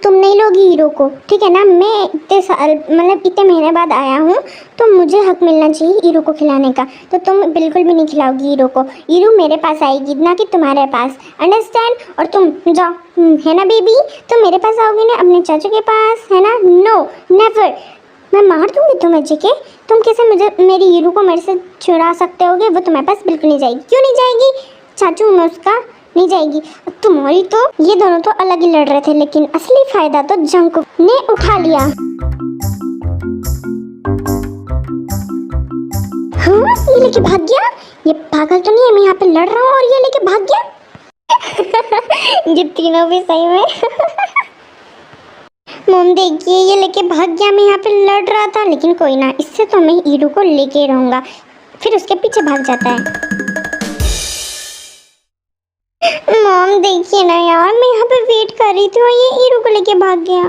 तुम नहीं लोगी हीरो को, ठीक है ना? मैं इतने साल मतलब इतने महीने बाद आया हूँ, तो मुझे हक मिलना चाहिए हीरो को खिलाने का। तो तुम बिल्कुल भी नहीं खिलाओगी हीरो को। हीरो मेरे पास आएगी, ना कि तुम्हारे पास, अंडरस्टैंड? और तुम जाओ, है ना बेबी? तुम मेरे पास आओगी ना, अपने चाचू के पास, है ना? नो नेवर, मैं मार दूंगी तुम्हें जेके। तुम कैसे मुझे मेरी हीरो को मेरे से चुरा सकते होगे? वो तुम्हारे पास बिल्कुल नहीं जाएगी। क्यों नहीं जाएगी? चाचू मैं उसका, नहीं जाएगी। तुम्हारी तो, ये दोनों तो अलग ही लड़ रहे थे, लेकिन असली फायदा तो जंकुक ने उठा लिया। हाँ ये लेके भाग गया। ये पागल तो नहीं है, मैं यहाँ पे लड़ रहा हूँ और ये लेके भाग गया। ये तीनों भी सही में। मोम देखिए, ये लेके भाग गया। मैं यहाँ पे लड़ रहा था, लेकिन कोई ना, इससे तो मैं हीरो को लेके रहूंगा। फिर उसके पीछे भाग जाता है। मॉम देखिए ना यार, मैं यहाँ पे वेट कर रही थी और ये ईरू को लेके भाग गया।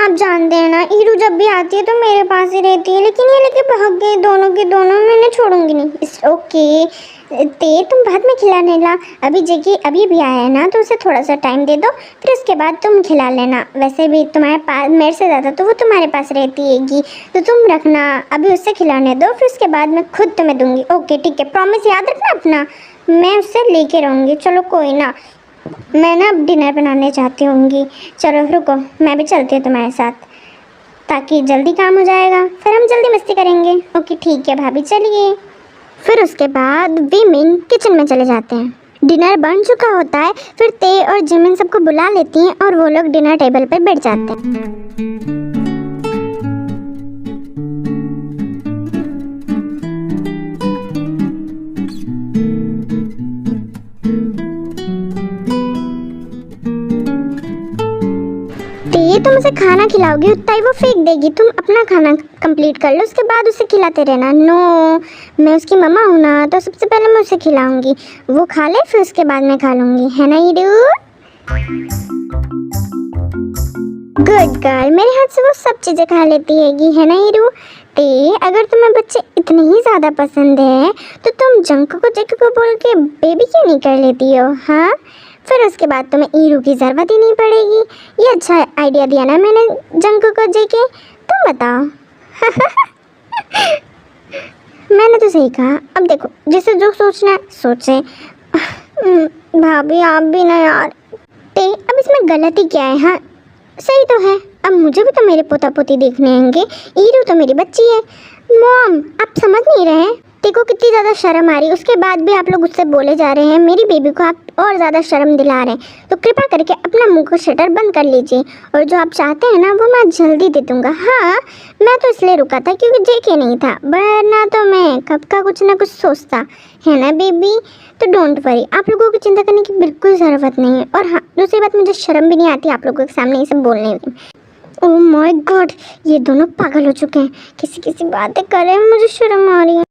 आप जानते हैं ना, ईरू जब भी आती है तो मेरे पास ही रहती है, लेकिन ये लेके भाग गए दोनों के दोनों। मैंने छोड़ूंगी नहीं। इट्स ओके ते, तुम बाद में खिलाने ला। अभी जेकी अभी भी आया है ना, तो उसे थोड़ा सा टाइम दे दो, फिर उसके बाद तुम खिला लेना। वैसे भी तुम्हारे पास मेरे से ज़्यादा तो वो तुम्हारे पास रहती हैगी, तो तुम रखना। अभी उससे खिलाने दो, फिर उसके बाद मैं खुद तुम्हें दूंगी। ओके ठीक है, प्रॉमिस याद रखना अपना, मैं उससे लेके रहूँगी। चलो कोई ना, मैं ना अब डिनर बनाने जाती होंगी। चलो रुको, मैं भी चलती हूँ तुम्हारे साथ, ताकि जल्दी काम हो जाएगा, फिर हम जल्दी मस्ती करेंगे। ओके ठीक है भाभी, चलिए। फिर उसके बाद वीमेन किचन में चले जाते हैं। डिनर बन चुका होता है, फिर ते और जिमिन सबको बुला लेती हैं और वो लोग डिनर टेबल पर बैठ जाते हैं। ये तुम उसे खाना खिलाओगी, उतना ही वो फेंक देगी। तुम अपना खाना कंप्लीट कर लो, उसके बाद उसे खिलाते रहना। नो, मैं उसकी मम्मा हूँ ना, तो सबसे पहले मैं उसे खिलाऊंगी। वो खा ले, फिर उसके बाद मैं खा लूँगी, है ना ईरू? गुड गर्ल, मेरे हाथ से वो सब चीज़ें खा लेती हैगी, है ना ईरू? ते अगर तुम्हें बच्चे इतने ही ज़्यादा पसंद है, तो तुम जंक को जेक को बोल के बेबी क्यों नहीं कर लेती हो? हाँ, फिर उसके बाद तुम्हें ईरू की ज़रूरत ही नहीं पड़ेगी। ये अच्छा आइडिया दिया ना मैंने जंक को जेके, तुम बताओ। मैंने तो सही कहा। अब देखो, जिसे जो सोचना है सोचे। भाभी आप भी ना यार। ते अब इसमें गलती क्या है? हाँ सही तो है, अब मुझे भी तो मेरे पोता पोती देखने आएंगे। ईरू तो मेरी बच्ची है। मॉम आप समझ नहीं रहे? देखो कितनी ज़्यादा शर्म आ रही है, उसके बाद भी आप लोग उससे बोले जा रहे हैं। मेरी बेबी को आप और ज़्यादा शर्म दिला रहे हैं, तो कृपया करके अपना मुंह का शटर बंद कर लीजिए। और जो आप चाहते हैं ना, वो मैं जल्दी दे दूँगा। हाँ, मैं तो इसलिए रुका था क्योंकि जेके नहीं था, वरना तो मैं कब का कुछ ना कुछ सोचता, है ना बेबी? तो डोंट वरी, आप लोगों को चिंता करने की बिल्कुल ज़रूरत नहीं है। और हाँ, दूसरी बात, मुझे शर्म भी नहीं आती आप लोगों के सामने ये सब बोलने की। ओह माय गॉड, ये दोनों पागल हो चुके हैं, किसी किसी बातें कर रहे हैं, मुझे शर्म आ रही है।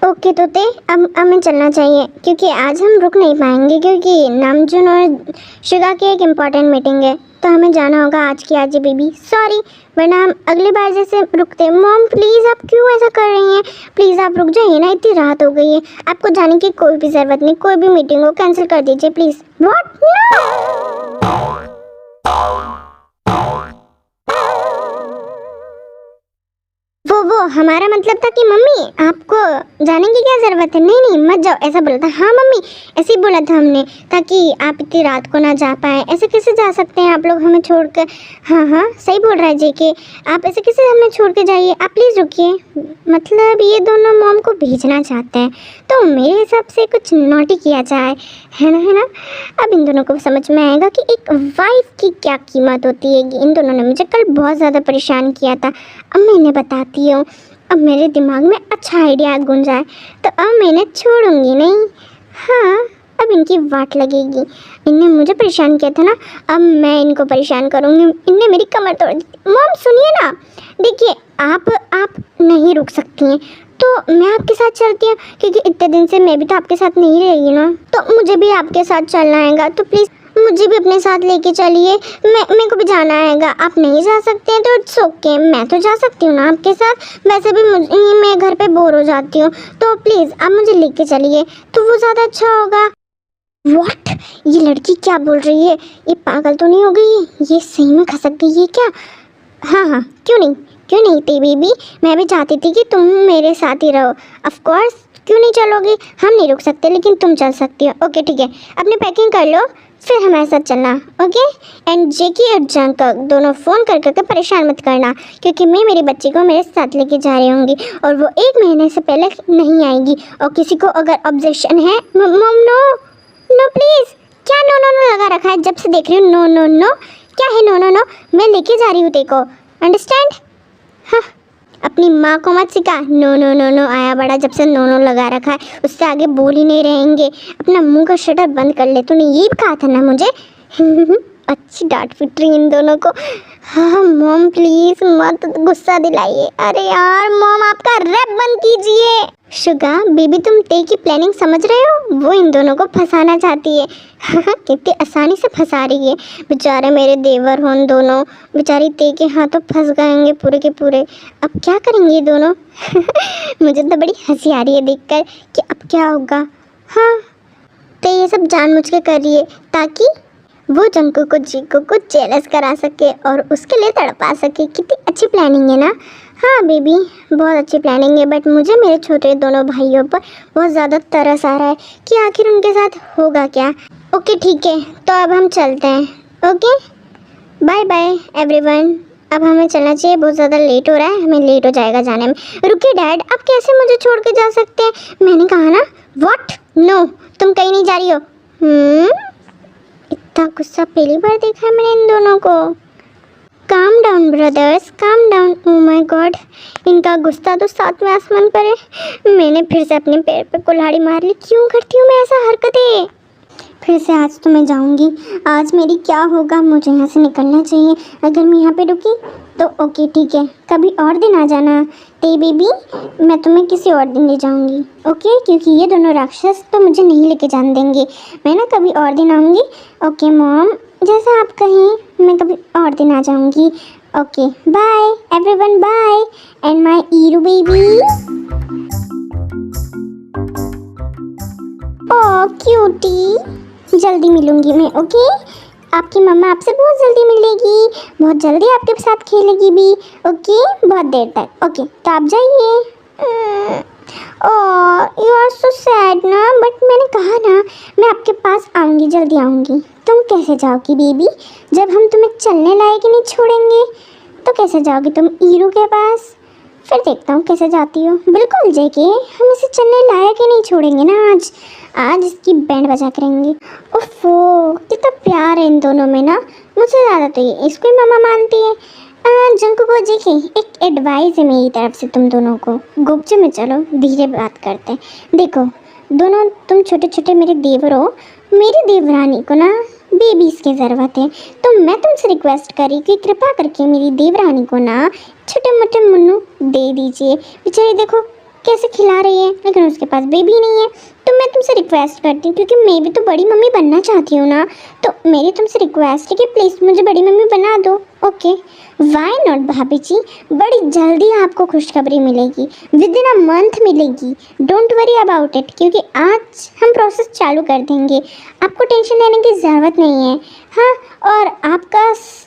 ओके तो ते अब हमें चलना चाहिए, क्योंकि आज हम रुक नहीं पाएंगे, क्योंकि नामजून और शिगा की एक इम्पॉर्टेंट मीटिंग है। तो हमें जाना होगा आज की आज ही बेबी, सॉरी, वरना हम अगली बार जैसे रुकते। मॉम प्लीज़ आप क्यों ऐसा कर रही हैं, प्लीज़ आप रुक जाइए ना, इतनी रात हो गई है, आपको जाने की कोई भी ज़रूरत नहीं, कोई भी मीटिंग हो कैंसिल कर दीजिए प्लीज़। व्हाट, नो, वो हमारा मतलब था कि मम्मी आपको जाने की क्या ज़रूरत है, नहीं नहीं मत जाओ, ऐसा बोला था। हाँ मम्मी, ऐसे ही बोला था हमने, ताकि आप इतनी रात को ना जा पाएँ। ऐसे कैसे जा सकते हैं आप लोग हमें छोड़कर। हाँ हाँ सही बोल रहा है जेके, आप ऐसे कैसे हमें छोड़ के जाइए, आप प्लीज़ रुकिए। मतलब ये दोनों मॉम को भेजना चाहते हैं, तो मेरे हिसाब से कुछ नॉटी किया जाए, है ना। अब इन दोनों को समझ में आएगा कि एक वाइफ की क्या कीमत होती है। इन दोनों ने मुझे कल बहुत ज़्यादा परेशान किया था, अब मैं इन्हें बताती हूँ। अब मेरे दिमाग में अच्छा आइडिया गूंजा है, तो अब मैं इन्हें छोड़ूंगी नहीं। हाँ, अब इनकी वाट लगेगी। इनने मुझे परेशान किया था ना, अब मैं इनको परेशान करूँगी। इनने मेरी कमर तोड़ दी। मॉम सुनिए ना, देखिए आप नहीं रुक सकती हैं, तो मैं आपके साथ चलती हूँ, क्योंकि इतने दिन से मैं भी तो आपके साथ नहीं रहेगी ना, तो मुझे भी आपके साथ चलना आएगा। तो प्लीज़ मुझे भी अपने साथ लेके चलिए, मेरे को भी जाना आएगा। आप नहीं जा सकते हैं तो इट्स ओके, मैं तो जा सकती हूँ ना आपके साथ। वैसे भी मैं घर पे बोर हो जाती हूँ, तो प्लीज़ आप मुझे लेके चलिए, तो वो ज़्यादा अच्छा होगा। व्हाट, ये लड़की क्या बोल रही है, ये पागल तो नहीं हो गई, ये सही में खसक गई है क्या। हाँ, क्यों नहीं ती बेबी, मैं भी चाहती थी कि तुम मेरे साथ ही रहो। ऑफ कोर्स, क्यों नहीं चलोगी, हम नहीं रुक सकते लेकिन तुम चल सकती हो। ओके ठीक है, अपनी पैकिंग कर लो, फिर हमारे साथ चलना, ओके। एंड जेकी और जंकक दोनों फ़ोन कर परेशान मत करना, क्योंकि मैं मेरी बच्ची को मेरे साथ लेके जा रही होंगी और वो 1 महीने से पहले नहीं आएगी। और किसी को अगर ऑब्जेक्शन है, मम नो प्लीज़, क्या नो लगा रखा है, जब से देख रही हूँ नो, क्या है नो, मैं लेके जा रही हूँ तेको, अंडरस्टैंड। हाँ, अपनी माँ को मत सिखा, नो आया बड़ा, जब से नो लगा रखा है, उससे आगे बोल ही नहीं रहेंगे। अपना मुंह का शटर बंद कर ले, तूने ये भी कहा था ना मुझे। अच्छी डांट पिट रही इन दोनों को। हाँ मॉम प्लीज़ मत गुस्सा दिलाइए। अरे यार मॉम, आपका रैप बंद कीजिए। शुगा बेबी, तुम ते की प्लानिंग समझ रहे हो, वो इन दोनों को फंसाना चाहती है। कितनी आसानी से फंसा रही है। बेचारे मेरे देवर हों दोनों, बेचारी ते के हाथों फंस गएंगे पूरे के पूरे। अब क्या करेंगे ये दोनों। मुझे तो बड़ी हंसी आ रही है देखकर कि अब क्या होगा। हाँ, ते ये सब जानबूझ के कर रही है ताकि वो जंकू को जीको को जेलस करा सके और उसके लिए तड़पा सके। कितनी अच्छी प्लानिंग है ना। हाँ बेबी, बहुत अच्छी प्लानिंग है, बट मुझे मेरे छोटे दोनों भाइयों पर बहुत ज़्यादा तरस आ रहा है कि आखिर उनके साथ होगा क्या। ओके ठीक है, तो अब हम चलते हैं। ओके बाय बाय एवरीवन, अब हमें चलना चाहिए, बहुत ज़्यादा लेट हो रहा है, हमें लेट हो जाएगा जाने में। रुकिए डैड, आप कैसे मुझे छोड़ के जा सकते हैं, मैंने कहा ना। व्हाट, नो, तुम कहीं नहीं जा रही हो। इतना गुस्सा पहली बार देखा है मैंने इन दोनों को। Calm down brothers, calm down. Oh my God, इनका गुस्सा तो 7वें आसमान पर है। मैंने फिर से अपने पैर पे कुल्हाड़ी मार ली। क्यों करती हूँ मैं ऐसा हरकतें। फिर से आज तो मैं जाऊँगी, आज मेरी क्या होगा, मुझे यहाँ से निकलना चाहिए। अगर मैं यहाँ पे रुकी तो ओके ठीक है, कभी और दिन आ जाना ते बेबी, मैं तुम्हें किसी और दिन ले जाऊँगी, ओके, क्योंकि ये दोनों राक्षस तो मुझे नहीं लेके जाने देंगे। मैं ना कभी और दिन आऊँगी। ओके मॉम, जैसा आप कहें, मैं कभी और दिन आ जाऊँगी। Okay bye everyone, bye and my ईरू बेबी। ओह क्यूटी, जल्दी मिलूंगी मैं, ओके। आपकी मम्मा आपसे बहुत जल्दी मिलेगी, बहुत जल्दी आपके साथ खेलेगी भी, ओके, बहुत देर तक। ओके तो आप जाइए। Oh you are so sad ना, बट मैंने कहा ना मैं आपके पास आऊँगी, जल्दी आऊँगी। तुम कैसे जाओगी बेबी, जब हम तुम्हें चलने लायक ही नहीं छोड़ेंगे तो कैसे जाओगी तुम ईरू के पास। फिर देखता हूँ कैसे जाती हो। बिल्कुल जेके, हम इसे चलने लायक ही नहीं छोड़ेंगे ना आज इसकी बैंड बजा करेंगे। ओफो, कितना प्यार है इन दोनों में ना, मुझसे ज़्यादा तो ये इसको ही मामा मानती है। जंकू को जेके, एक एडवाइस है मेरी तरफ से तुम दोनों को, गुपचुप में चलो, धीरे बात करते हैं। देखो दोनों तुम छोटे छोटे मेरे देवर हो, मेरी देवरानी को ना बेबीज़ की ज़रूरत है, तो मैं तुमसे रिक्वेस्ट करी कि कृपा करके मेरी देवरानी को ना छोटे मोटे मुन्नू दे दीजिए। बेचारी देखो कैसे खिला रही है, लेकिन उसके पास बेबी नहीं है। तो मैं तुमसे रिक्वेस्ट करती हूँ, क्योंकि मैं भी तो बड़ी मम्मी बनना चाहती हूँ ना, तो मेरी तुमसे रिक्वेस्ट है कि प्लीज़ मुझे बड़ी मम्मी बना दो। ओके, वाई नॉट भाभी जी, बड़ी जल्दी आपको खुशखबरी मिलेगी, विद इन अ मंथ मिलेगी। डोंट वरी अबाउट इट, क्योंकि आज हम प्रोसेस चालू कर देंगे, आपको टेंशन लेने की ज़रूरत नहीं है। हाँ, और आपका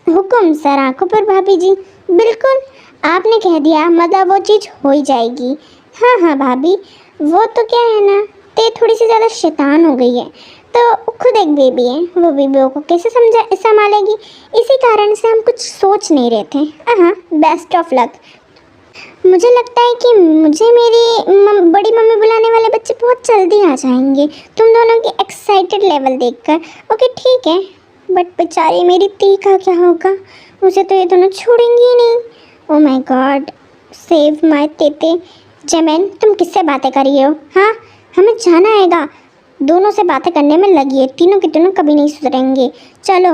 हुक्म सर आंखों पर भाभी जी, बिल्कुल आपने कह दिया मतलब वो चीज़ हो ही जाएगी। हाँ हाँ भाभी, वो तो क्या है ना, ते थोड़ी सी ज़्यादा शैतान हो गई है, तो खुद एक बेबी है, वो बेबी को कैसे संभालेगी, इसी कारण से हम कुछ सोच नहीं रहे थे। हाँ, बेस्ट ऑफ लक। मुझे लगता है कि मुझे मेरी बड़ी मम्मी बुलाने वाले बच्चे बहुत जल्दी आ जाएंगे, तुम दोनों की एक्साइटेड लेवल देखकर। ओके ठीक है, बट बेचारी मेरी ती का क्या होगा, मुझे तो ये दोनों छोड़ेंगी ही नहीं। Oh my God, save my तेते। जेमिन, तुम किससे बातें कर रही हो? हाँ, हमें जाना आएगा, दोनों से बातें करने में लगी है, तीनों के तीनों कभी नहीं सुधरेंगे। चलो।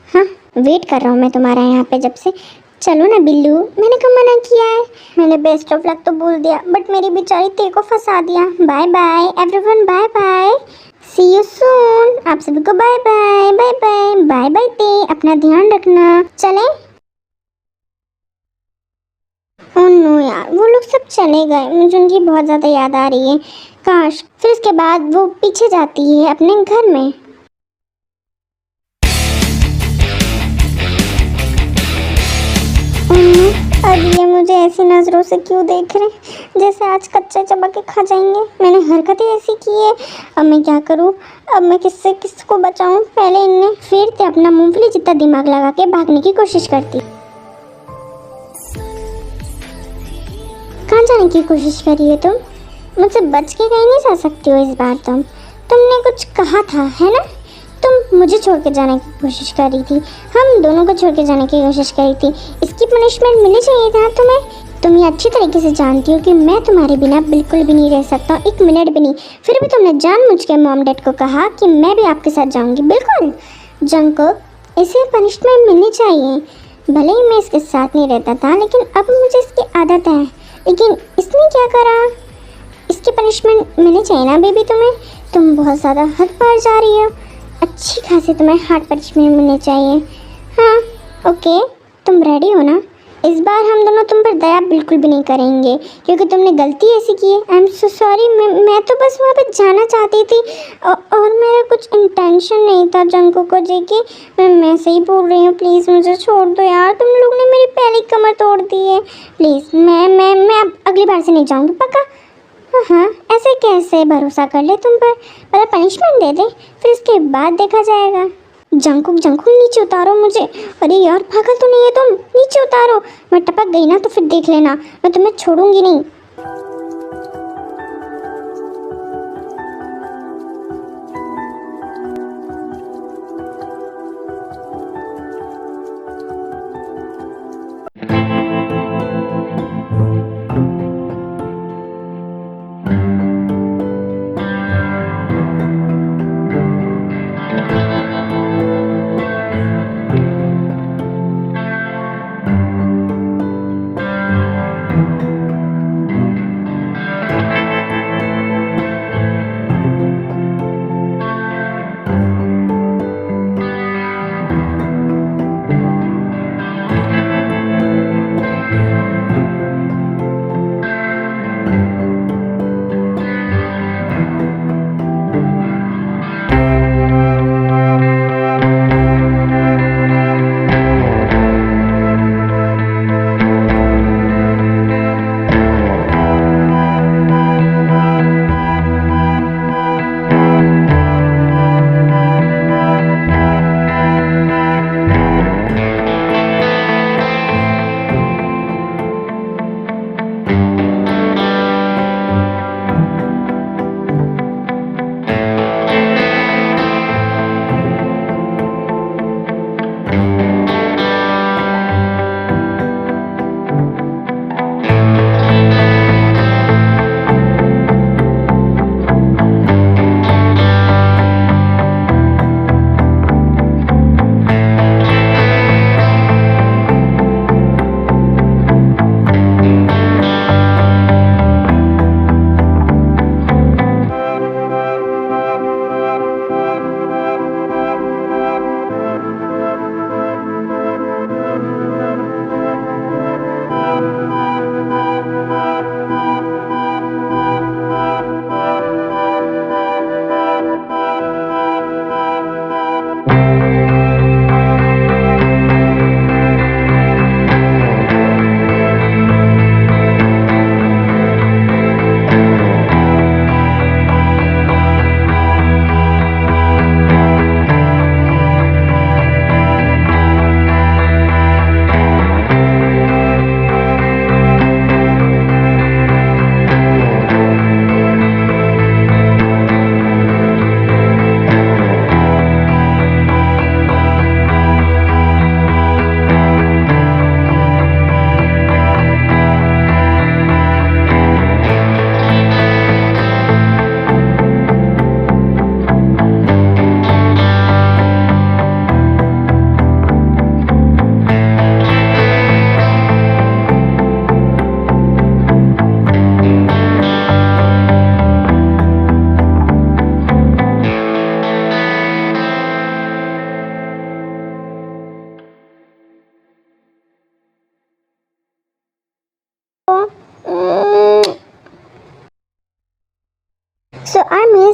हाँ, वेट कर रहा हूँ मैं तुम्हारा यहाँ पे जब से। चलो ना बिल्लू, मैंने कब मना किया है? मैंने बेस्ट ऑफ लक तो बोल दिया, बट मेरी बेचारी ते को फंसा दिया। Bye bye everyone, bye bye, see you soon. आप सभी को bye bye bye bye bye bye ते, अपना ध्यान रखना। चलें? ओह नो यार, वो लोग सब चले गए, मुझे उनकी बहुत ज़्यादा याद आ रही है। काश फिर उसके बाद वो पीछे जाती है अपने घर में। अब ये मुझे ऐसी नज़रों से क्यों देख रहे हैं, जैसे आज कच्चा चबा के खा जाएंगे। मैंने हरकतें ऐसी की है, अब मैं क्या करूं? अब मैं किसको बचाऊं? पहले इनने फिर से अपना मूंगफली जितना दिमाग लगा के भागने की कोशिश करती। कहाँ जाने की कोशिश कर रही है तुम? मुझसे बच के कहीं नहीं जा सकती हो इस बार। तुमने कुछ कहा था है ना? तुम मुझे छोड़ के जाने की कोशिश कर रही थी, हम दोनों को छोड़ के जाने की कोशिश कर रही थी। इसकी पनिशमेंट मिलनी चाहिए था तुम्हें। तुम ये अच्छी तरीके से जानती हो कि मैं तुम्हारे बिना बिल्कुल भी नहीं रह सकता, एक मिनट भी नहीं। फिर भी तुमने जानबूझ के मॉम डैड को कहा कि मैं भी आपके साथ जाऊंगी। बिल्कुल जंगकुक, इसे पनिशमेंट मिलनी चाहिए। भले ही मैं इसके साथ नहीं रहता था, लेकिन अब मुझे इसकी आदत है। लेकिन इसने क्या करा? इसकी पनिशमेंट मिलनी चाहिए ना बेबी तुम्हें। तुम बहुत ज़्यादा हद पार जा रही हो, अच्छी खासी तुम्हें हार्ड पनिशमेंट मिलनी चाहिए। हाँ ओके, तुम रेडी हो ना? इस बार हम दोनों तुम पर दया बिल्कुल भी नहीं करेंगे, क्योंकि तुमने गलती ऐसी की है। आई एम सो सॉरी, मैं तो बस वहाँ पे जाना चाहती थी और मेरा कुछ इंटेंशन नहीं था जंको को देके। मैं सही बोल रही हूँ, प्लीज़ मुझे छोड़ दो यार, तुम लोग ने मेरी पहली कमर तोड़ दी है। प्लीज़ मैं अब अगली बार से नहीं जाऊँगी, पक्का। हाँ, ऐसे कैसे भरोसा कर ले तुम पर? पहले पनिशमेंट दे दे, फिर उसके बाद देखा जाएगा। जंकुक नीचे उतारो मुझे। अरे यार, पागल तो नहीं है तुम? नीचे उतारो, मैं टपक गई ना तो फिर देख लेना, मैं तुम्हें छोड़ूंगी नहीं।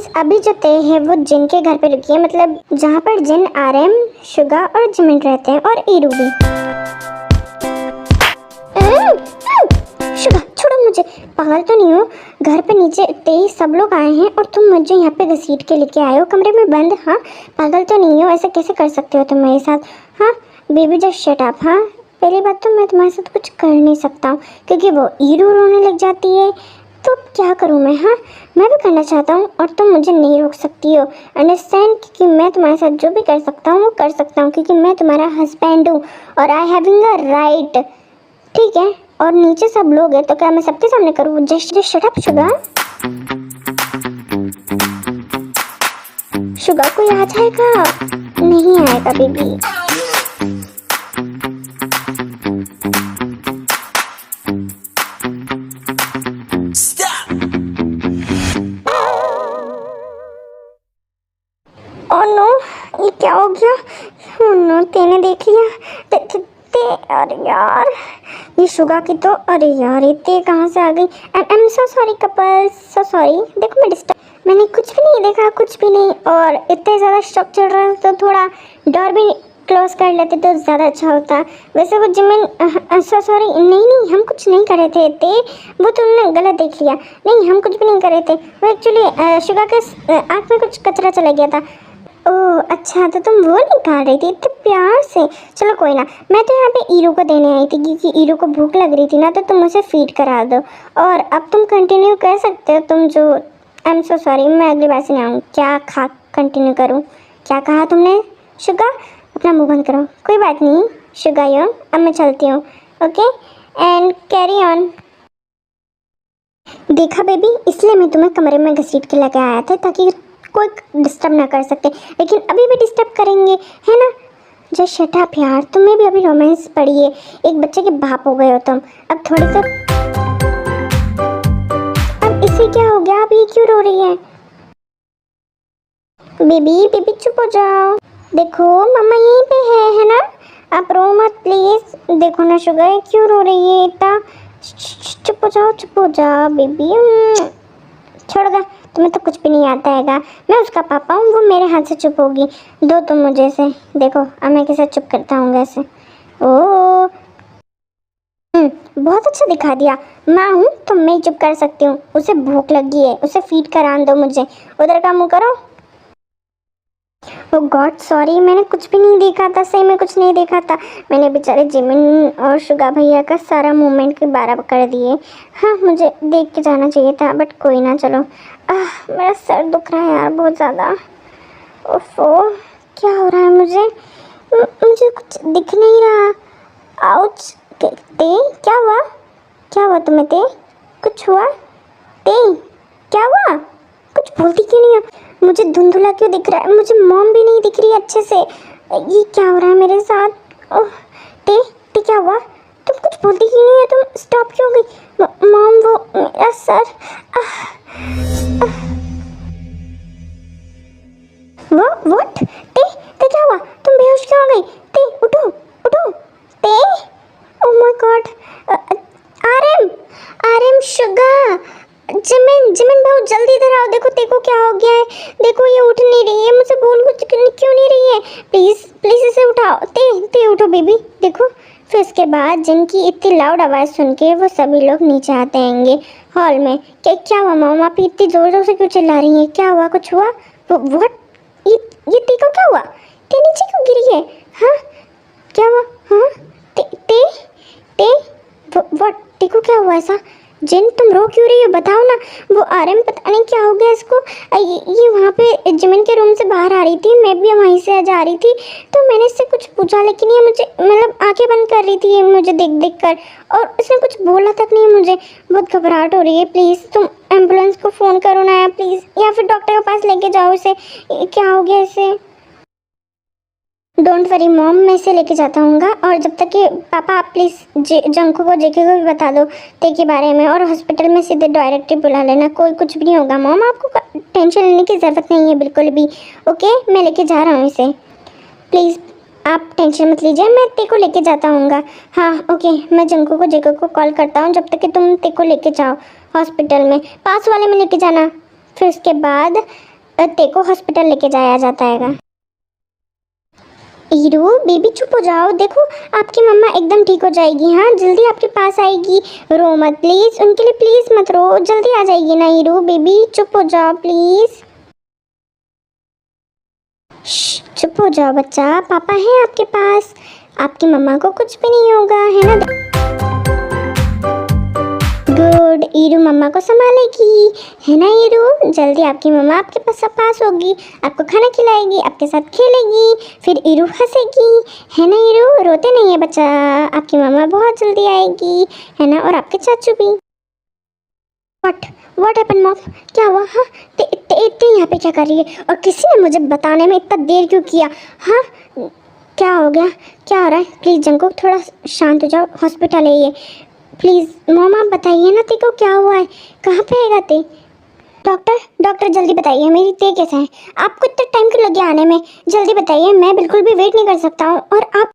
मीन्स अभी जो तय है वो जिन के घर पे रुकी है, मतलब जहाँ पर जिन, आरएम, शुगा और जिमिन रहते हैं और ईरू भी। शुगा छोड़ो मुझे, पागल तो नहीं हो? घर पे नीचे तेज सब लोग आए हैं और तुम मुझे यहाँ पे घसीट के लेके आए हो कमरे में बंद। हाँ पागल तो नहीं हो? ऐसा कैसे कर सकते हो तुम मेरे साथ? हाँ बेबी जस्ट शट अप। हाँ पहली बात तो मैं तुम्हारे साथ कुछ कर नहीं सकता हूँ क्योंकि वो ईरू रोने लग जाती है, तो क्या करूँ मैं? हाँ मैं भी करना चाहता हूँ और तुम मुझे नहीं रोक सकती हो, अंडरस्टैंड? क्योंकि मैं तुम्हारे साथ जो भी कर सकता हूँ वो कर सकता हूँ क्योंकि मैं तुम्हारा हस्बैंड हूँ और आई हैविंग अ राइट, ठीक है? और नीचे सब लोग हैं तो क्या मैं सबके सामने करूँ? Just shut up Suga. Suga कोई आ जाएगा? नहीं आएगा बेबी। ओह नो, ये क्या हो गया? ओह नो, तेने देख लिया? अरे यार ये शुगा की तो, अरे यार ये ते कहाँ से आ गई? I am so sorry couple, so sorry. देखो मैं डिस्टर्ब, मैंने कुछ भी नहीं देखा, कुछ भी नहीं। और इतने ज़्यादा शॉक चल रहा है तो थोड़ा डोर भी क्लोज कर लेते तो ज़्यादा अच्छा होता। वैसे वो जिमिन, सो सॉरी, नहीं हम कुछ नहीं कर रहे थे, वो तुमने गलत देख लिया। नहीं हम कुछ भी नहीं कर रहे थे, वो एक्चुअली शुगा के आँख में कुछ कचरा चला गया था। ओह अच्छा, तो तुम वो निकाल रही थी इतने प्यार से। चलो कोई ना, मैं तो यहाँ पे ईरू को देने आई थी क्योंकि ईरू को भूख लग रही थी ना, तो तुम उसे फीड करा दो। और अब तुम कंटिन्यू कर सकते हो तुम जो, आई एम सो सॉरी, मैं अगली बार से नहीं आऊँगी। क्या खा कंटिन्यू करूँ? क्या कहा तुमने शुगा? अपना मुँह बंद करो। कोई बात नहीं शुगा योंग, अब मैं चलती हूँ। Okay and carry on. देखा बेबी, इसलिए मैं तुम्हें कमरे में घसीट के लगा आया था ताकि कोई डिस्टर्ब ना कर सके, लेकिन अभी भी डिस्टर्ब करेंगे, है ना? जस्ट शट अप यार, तुम्हें भी अभी रोमांस पड़ी है, एक बच्चे के बाप हो गए हो तुम। अब थोड़ी सा, अब इसे क्या हो गया? अभी क्यों रो रही है? बेबी चुप हो जाओ। देखो मम्मा यहीं पे है ना? आप रो मत प्लीज। देखो ना शुगर क्यों रो रही है इतना? चुप हो जाओ बेबी। छोड़ दो, तुम्हें तो कुछ भी नहीं आता हैगा। मैं उसका पापा हूँ, वो मेरे हाथ से चुप होगी। दो तुम मुझे से। देखो अब मैं कैसे चुप करता हूँ ऐसे। ओ बहुत अच्छा दिखा दिया। माँ हूँ तो मैं ही चुप कर सकती हूँ। उसे भूख लगी है, उसे फीड करा दो मुझे। उधर का मुँह करो। ओ गॉड सॉरी, मैंने कुछ भी नहीं देखा था, सही में कुछ नहीं देखा था। मैंने बेचारे जिमिन और शुगा भैया का सारा मूवमेंट के बारह कर दिए। हाँ मुझे देख के जाना चाहिए था, बट कोई ना। चलो मेरा सर दुख रहा है यार बहुत ज़्यादा। ओफो क्या हो रहा है मुझे? मुझे कुछ दिख नहीं रहा। आउच। ते क्या हुआ तुम्हें? ते कुछ हुआ? ते क्या हुआ? कुछ बोलती क्यों नहीं है? मुझे धुंधला क्यों दिख रहा है? मुझे मॉम भी नहीं दिख रही अच्छे से। ये क्या हो रहा है मेरे साथ? ओह ते क्या हुआ? तुम कुछ बोलती क्यों नहीं है? तुम स्टॉप क्यों हो गई? मॉम वो मेरा सर। व्हाट? ते क्या हुआ? तुम बेहोश क्यों हो गई? ते उठो। ते ओह my God. RM Suga, Jimin भाऊ जल्दी इधर आओ। देखो क्या हो गया है। देखो ये उठ नहीं रही है, मुझसे बोल कुछ क्यों नहीं रही है? प्लीज इसे उठाओ। ते उठो बेबी। देखो फिर उसके बाद जिनकी इतनी लाउड आवाज़ सुन के वो सभी लोग नीचे आते आएंगे हॉल में। क्या हुआ मॉम? आप इतनी ज़ोर से क्यों चिल्ला रही हैं? क्या हुआ? कुछ हुआ? व्हाट? ये ते को क्या हुआ? ते नीचे क्यों गिरी है? हाँ क्या हुआ? हाँ ते व्हाट? ते को क्या हुआ ऐसा? जिन तुम रो क्यों रही हो? बताओ ना। वो आरएम पता नहीं क्या हो गया इसको। ये वहाँ पे जिमिन के रूम से बाहर आ रही थी, मैं भी वहीं से जा रही थी, तो मैंने इससे कुछ पूछा लेकिन ये मुझे मतलब आंखें बंद कर रही थी ये मुझे देख कर, और उसने कुछ बोला तक नहीं। मुझे बहुत घबराहट हो रही है। प्लीज़ तुम एम्बुलेंस को फ़ोन करो ना प्लीज़, या फिर डॉक्टर के पास लेके जाओ इसे। क्या हो गया इसे? डोंट वरी मॉम, मैं इसे लेके जाता हूँगा। और जब तक कि पापा आप प्लीज़ जंकू को जेके को भी बता दो ते के बारे में, और हॉस्पिटल में सीधे डायरेक्ट ही बुला लेना। कोई कुछ भी नहीं होगा मॉम, आपको टेंशन लेने की ज़रूरत नहीं है बिल्कुल भी। ओके मैं लेके जा रहा हूँ इसे, प्लीज़ आप टेंशन मत लीजिए, मैं ते को लेके जाता हूँगा। हाँ ओके, मैं जंकू को जेके को कॉल करता हूँ जब तक कि तुम ते को लेके जाओ हॉस्पिटल में। पास वाले में लेके जाना। फिर उसके बाद तेको हॉस्पिटल लेके जाया जाता है। ईरू बेबी चुप हो जाओ, देखो आपकी मम्मा एकदम ठीक हो जाएगी। हाँ जल्दी आपके पास आएगी, रो मत प्लीज, उनके लिए प्लीज मत रो, जल्दी आ जाएगी ना। ईरू बेबी चुप हो जाओ प्लीज, चुप हो जाओ बच्चा, पापा है आपके पास, आपकी मम्मा को कुछ भी नहीं होगा, है ना। गुड, ईरू मम्मा को संभालेगी, है ना ईरू। जल्दी आपकी मम्मा आपके पास होगी, आपको खाना खिलाएगी, आपके साथ खेलेगी, फिर ईरू हंसेगी, है ना ईरू। रोते नहीं है बच्चा, आपकी मम्मा बहुत जल्दी आएगी, है ना, और आपके चाचू भी। व्हाट हैपन मॉम, क्या हुआ? हाँ ते यहाँ पे क्या कर रही है, और किसी ने मुझे बताने में इतना देर क्यों किया? हाँ क्या हो गया, क्या हो रहा है? प्लीज़ जंकुक थोड़ा शांत हो जाओ, हॉस्पिटल है ये, प्लीज़ मॉम आप बताइए ना तेको क्या हुआ है, कहाँ पे आएगा ते? डॉक्टर जल्दी बताइए मेरी ते कैसे है? आपको इतना टाइम क्यों लग गया आने में? जल्दी बताइए, मैं बिल्कुल भी वेट नहीं कर सकता हूँ। और आप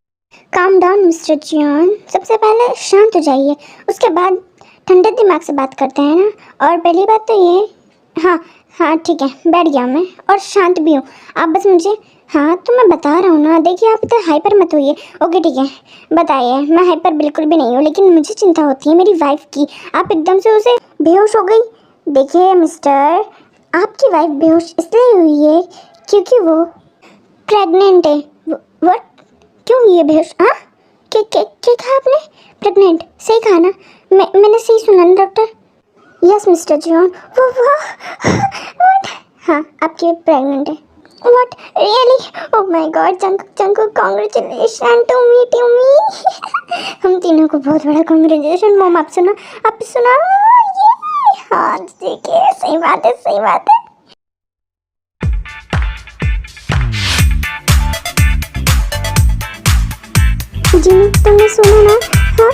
काम डाउन मिस्टर जियान, सबसे पहले शांत हो जाइए, उसके बाद ठंडे दिमाग से बात करते हैं ना। और पहली बात तो ये, हाँ ठीक है, बैठ गया मैं और शांत भी हूँ, आप बस मुझे, हाँ तो मैं बता रहा हूँ ना, देखिए आप इतना हाइपर मत होइए। ओके ठीक है, बताइए। मैं हाइपर बिल्कुल भी नहीं हूँ, लेकिन मुझे चिंता होती है मेरी वाइफ की, आप एकदम से उसे बेहोश हो गई। देखिए मिस्टर, आपकी वाइफ बेहोश इसलिए हुई है क्योंकि वो प्रेग्नेंट है। व्हाट, क्यों ये बेहोश? हाँ क्या कहा आपने? प्रेग्नेंट, सही कहा ना? मैंने सही सुना ना doctor? Yes mister John, what? हाँ आपकी प्रेग्नेंट है। What really? Oh my God, Jungkook congratulation to me हम तीनों को बहुत बड़ा कांग्रेचुलेशन। मॉम आप सुना, ये हाँ देखिए, सही बात है। जिनू तुमने सुना ना? हाँ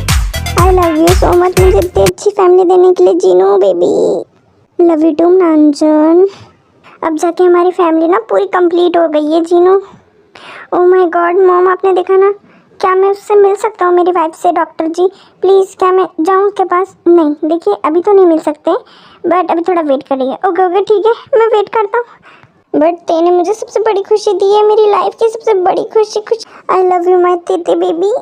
I love you so much, मुझे इतनी अच्छी फैमिली देने के लिए जीनू baby. Love you too Namjoon. अब जाके हमारी फैमिली ना पूरी कंप्लीट हो गई है जीनू। ओह माय गॉड मॉम, आपने देखा ना? क्या मैं उससे मिल सकता हूँ, मेरी वाइफ से? डॉक्टर जी प्लीज़, क्या मैं जाऊँ उसके पास? नहीं देखिए अभी तो नहीं मिल सकते, बट अभी थोड़ा वेट करिए। ओके ठीक है, मैं वेट करता हूँ। बट तेने मुझे सबसे बड़ी खुशी दी है, मेरी लाइफ की सबसे बड़ी खुशी। आई लव यू माई तीती बेबी।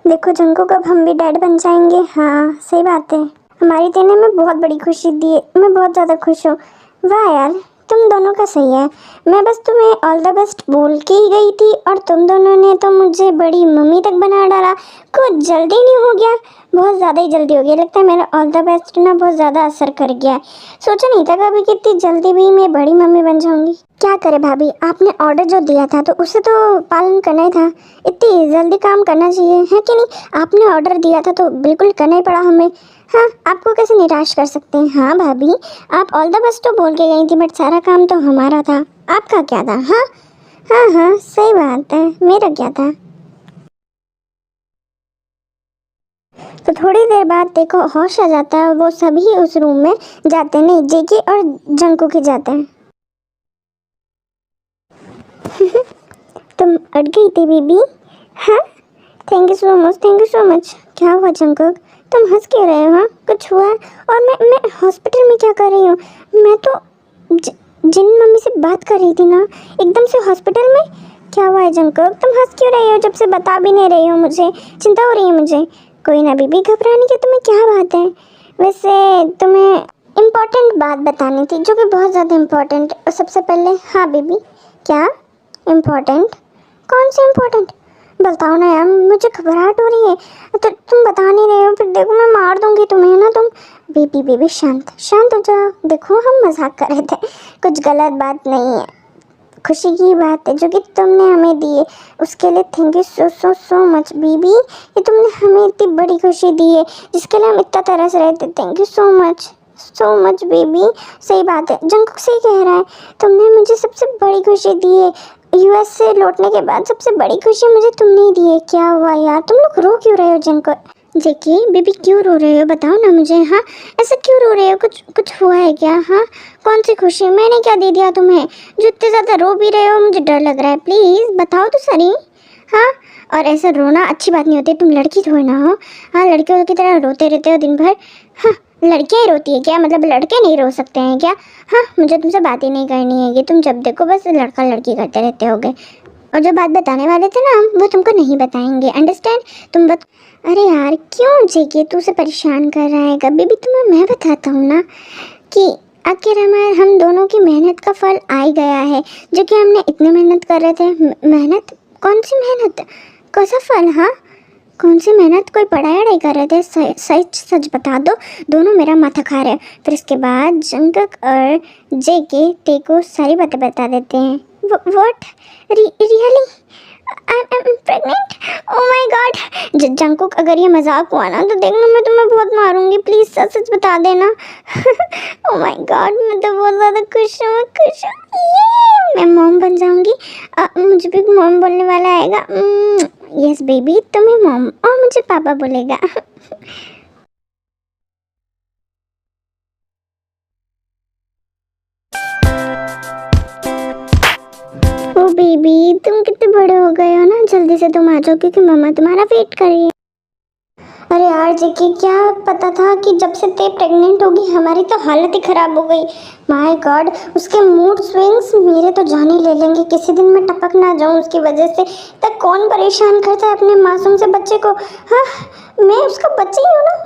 देखो जंकुक, अब हम भी डैड बन जाएंगे। हाँ सही बात है, हमारी तेने में बहुत बड़ी खुशी दी है, मैं बहुत ज़्यादा खुश हूँ। वाह यार, तुम दोनों का सही है, मैं बस तुम्हें ऑल द बेस्ट बोल के ही गई थी, और तुम दोनों ने तो मुझे बड़ी मम्मी तक बना डाला। कुछ जल्दी नहीं हो गया? बहुत ज़्यादा ही जल्दी हो गया, लगता है मेरा ऑल द बेस्ट ना बहुत ज़्यादा असर कर गया है। सोचा नहीं था कभी कि इतनी जल्दी भी मैं बड़ी मम्मी बन जाऊँगी। क्या करे भाभी, आपने ऑर्डर जो दिया था तो उसे तो पालन करना ही था, इतनी जल्दी काम करना चाहिए है कि नहीं? आपने ऑर्डर दिया था तो बिल्कुल करना ही पड़ा हमें। हाँ आपको कैसे निराश कर सकते हैं? हाँ भाभी, आप ऑल द बेस्ट तो बोल के गई थी, बट सारा काम तो हमारा था, आपका क्या था? हाँ सही बात है, मेरा क्या था? तो थोड़ी देर बाद देखो होश आ जाता है, वो सभी उस रूम में जाते हैं, नहीं जेके और जंकुक ही जाते हैं। तुम अट गई थी बेबी। हाँ थैंक यू सो मच। क्या हुआ जंकुक, तुम हंस क्यों रहे हो? हाँ कुछ हुआ? और मैं हॉस्पिटल में क्या कर रही हूँ? मैं तो जिन मम्मी से बात कर रही थी ना, एकदम से हॉस्पिटल में। क्या हुआ है जंकुक, तुम हंस क्यों रही हो? जब से बता भी नहीं रही हो, मुझे चिंता हो रही है मुझे। कोई ना बेबी, घबराने की तुम्हें क्या बात है? वैसे तुम्हें इम्पोर्टेंट बात बतानी थी, जो कि बहुत ज़्यादा इम्पोर्टेंट। और सबसे पहले, हाँ बेबी क्या इम्पोर्टेंट? कौन सी इम्पोर्टेंट? बताओ ना यार, मुझे घबराहट हो रही है। तो तुम बता नहीं रहे हो, फिर देखो मैं मार दूंगी तुम्हें ना। तुम बेबी शांत हो जाओ। देखो हम मजाक कर रहे थे, कुछ गलत बात नहीं है, खुशी की बात है जो कि तुमने हमें दी है, उसके लिए thank you so much baby. ये तुमने हमें इतनी बड़ी खुशी दी है जिसके लिए हम इतना तरस रहे थे। Thank you so much baby. सही बात है, जंकुक सही कह रहा है, तुमने मुझे सबसे बड़ी खुशी दी है। यूएस से लौटने के बाद सबसे बड़ी खुशी मुझे तुमने ही दी है। क्या हुआ यार, तुम लोग रो क्यों रहे हो? जंकुक जेकी बेबी क्यों रो रहे हो, बताओ ना मुझे। हाँ ऐसा क्यों रो रहे हो, कुछ हुआ है क्या? हाँ कौन सी खुशी, मैंने क्या दे दिया तुम्हें जो इतने ज़्यादा रो भी रहे हो? मुझे डर लग रहा है, प्लीज़ बताओ तो सही। हाँ और ऐसा रोना अच्छी बात नहीं होती, तुम लड़की थोड़ी ना हो। हाँ लड़कियों की तरह रोते रहते हो दिन भर। हाँ लड़कियाँ ही रोती है क्या? मतलब लड़के नहीं रो सकते हैं क्या? हाँ, मुझे तुमसे बात ही नहीं करनी है कि तुम जब देखो बस लड़का लड़की करते रहते होगे। और जो बात बताने वाले थे ना वो तुमको नहीं बताएंगे, अंडरस्टैंड? अरे यार क्यों जेके तू उसे परेशान कर रहा है? कभी भी तुम्हें मैं बताता हूँ ना कि आखिर हम दोनों की मेहनत का फल आ ही गया है। जो कि हमने इतनी मेहनत कर रहे थे। मेहनत? कौन सी मेहनत? कौन सा फल? हाँ, कौन सी मेहनत? कोई पढ़ाई वढ़ाई कर रहे थे? सच सच बता दो, दोनों मेरा माथा खा रहे हैं। फिर इसके बाद जंगक और जेके ते को सारी बातें बता देते हैं। What? Really? I am pregnant? Oh my God! Jungkook, अगर ये मजाक हुआ ना तो देखना मैं तुम्हें बहुत मारूंगी। प्लीज़ सच सच बता देना। ओह माय गॉड, मैं तो बहुत ज़्यादा खुश हूँ। मैं मॉम बन जाऊंगी। मुझे भी मॉम बोलने वाला आएगा। यस बेबी, तुम्हें मॉम और मुझे पापा बोलेगा। ओ बेबी, तुम कितने बड़े हो गए हो ना। जल्दी से तुम आ जाओ क्योंकि मम्मा तुम्हारा वेट कर रही है। अरे यार जेके, क्या पता था कि जब से ते प्रेग्नेंट होगी हमारी तो हालत ही ख़राब हो गई। माय गॉड, उसके मूड स्विंग्स मेरे तो जान ही ले लेंगे। किसी दिन मैं टपक ना जाऊं उसकी वजह से। तक कौन परेशान करता है अपने मासूम से बच्चे को? हाँ, मैं उसका बच्चा ही हूँ ना।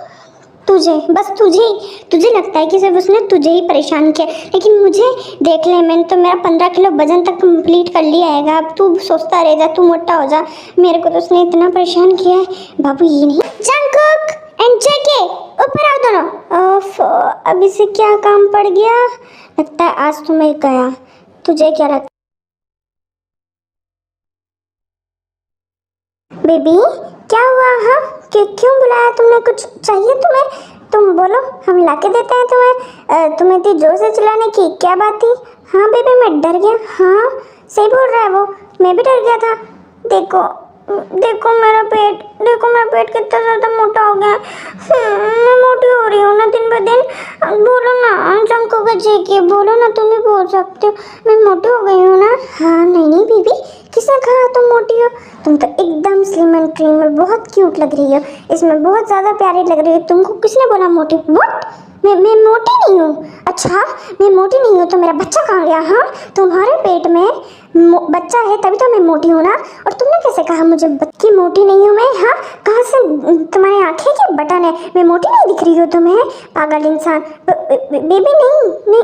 तुझे, बस तुझे लगता है कि सिर्फ उसने तुझे ही परेशान किया, लेकिन मुझे देख ले, मैंने तो मेरा 15 किलो वजन तक कंप्लीट कर लिया है। अब तू सोचता रह जा, तू मोटा हो जा। मेरे को तो उसने इतना परेशान किया है बाबू। ये नहीं, जंगकुक एंड जेके ऊपर आओ दोनों। ओफ, अब इसे क्या काम पड़ गया? लगता है आज तो मैं गया। तुझे क्या लगता? बेबी क्या हुआ? हाँ, क्यों बुलाया तुमने? कुछ चाहिए तुम्हें? तुम बोलो, हम लाके देते हैं तुम्हें। तुम्हें इतनी जोर से चिल्लाने की क्या बात थी? हाँ बेबी, मैं डर गया। हाँ सही बोल रहा है वो, मैं भी डर गया था। देखो देखो मेरा पेट कितना ज़्यादा मोटा हो गया। मैं मोटी हो रही हूँ ना दिन ब दिन। बोलो ना जंको का जेके, बोलो ना, तुम ही बोल सकते हो। मैं मोटी हो गई हूँ ना। हाँ नहीं बेबी, किसने कहा तुम मोटी हो? तुम तो एकदम स्लिम एंड ट्रिम में बहुत क्यूट लग रही हो। इसमें बहुत ज़्यादा प्यारी लग रही हो। तुमको किसने बोला मोटी? व्हाट? मैं मोटी नहीं हूँ। अच्छा, मैं मोटी नहीं हूँ तो मेरा बच्चा कहाँ गया? हाँ, तुम्हारे पेट में बच्चा है तभी तो मैं मोटी हूँ ना। और तुमने कैसे कहा मुझे कि मोटी नहीं हूँ मैं? हाँ, कहाँ से? तुम्हारी आँखें के बटन है, मैं मोटी नहीं दिख रही हूँ तुम्हें? पागल इंसान। बेबी नहीं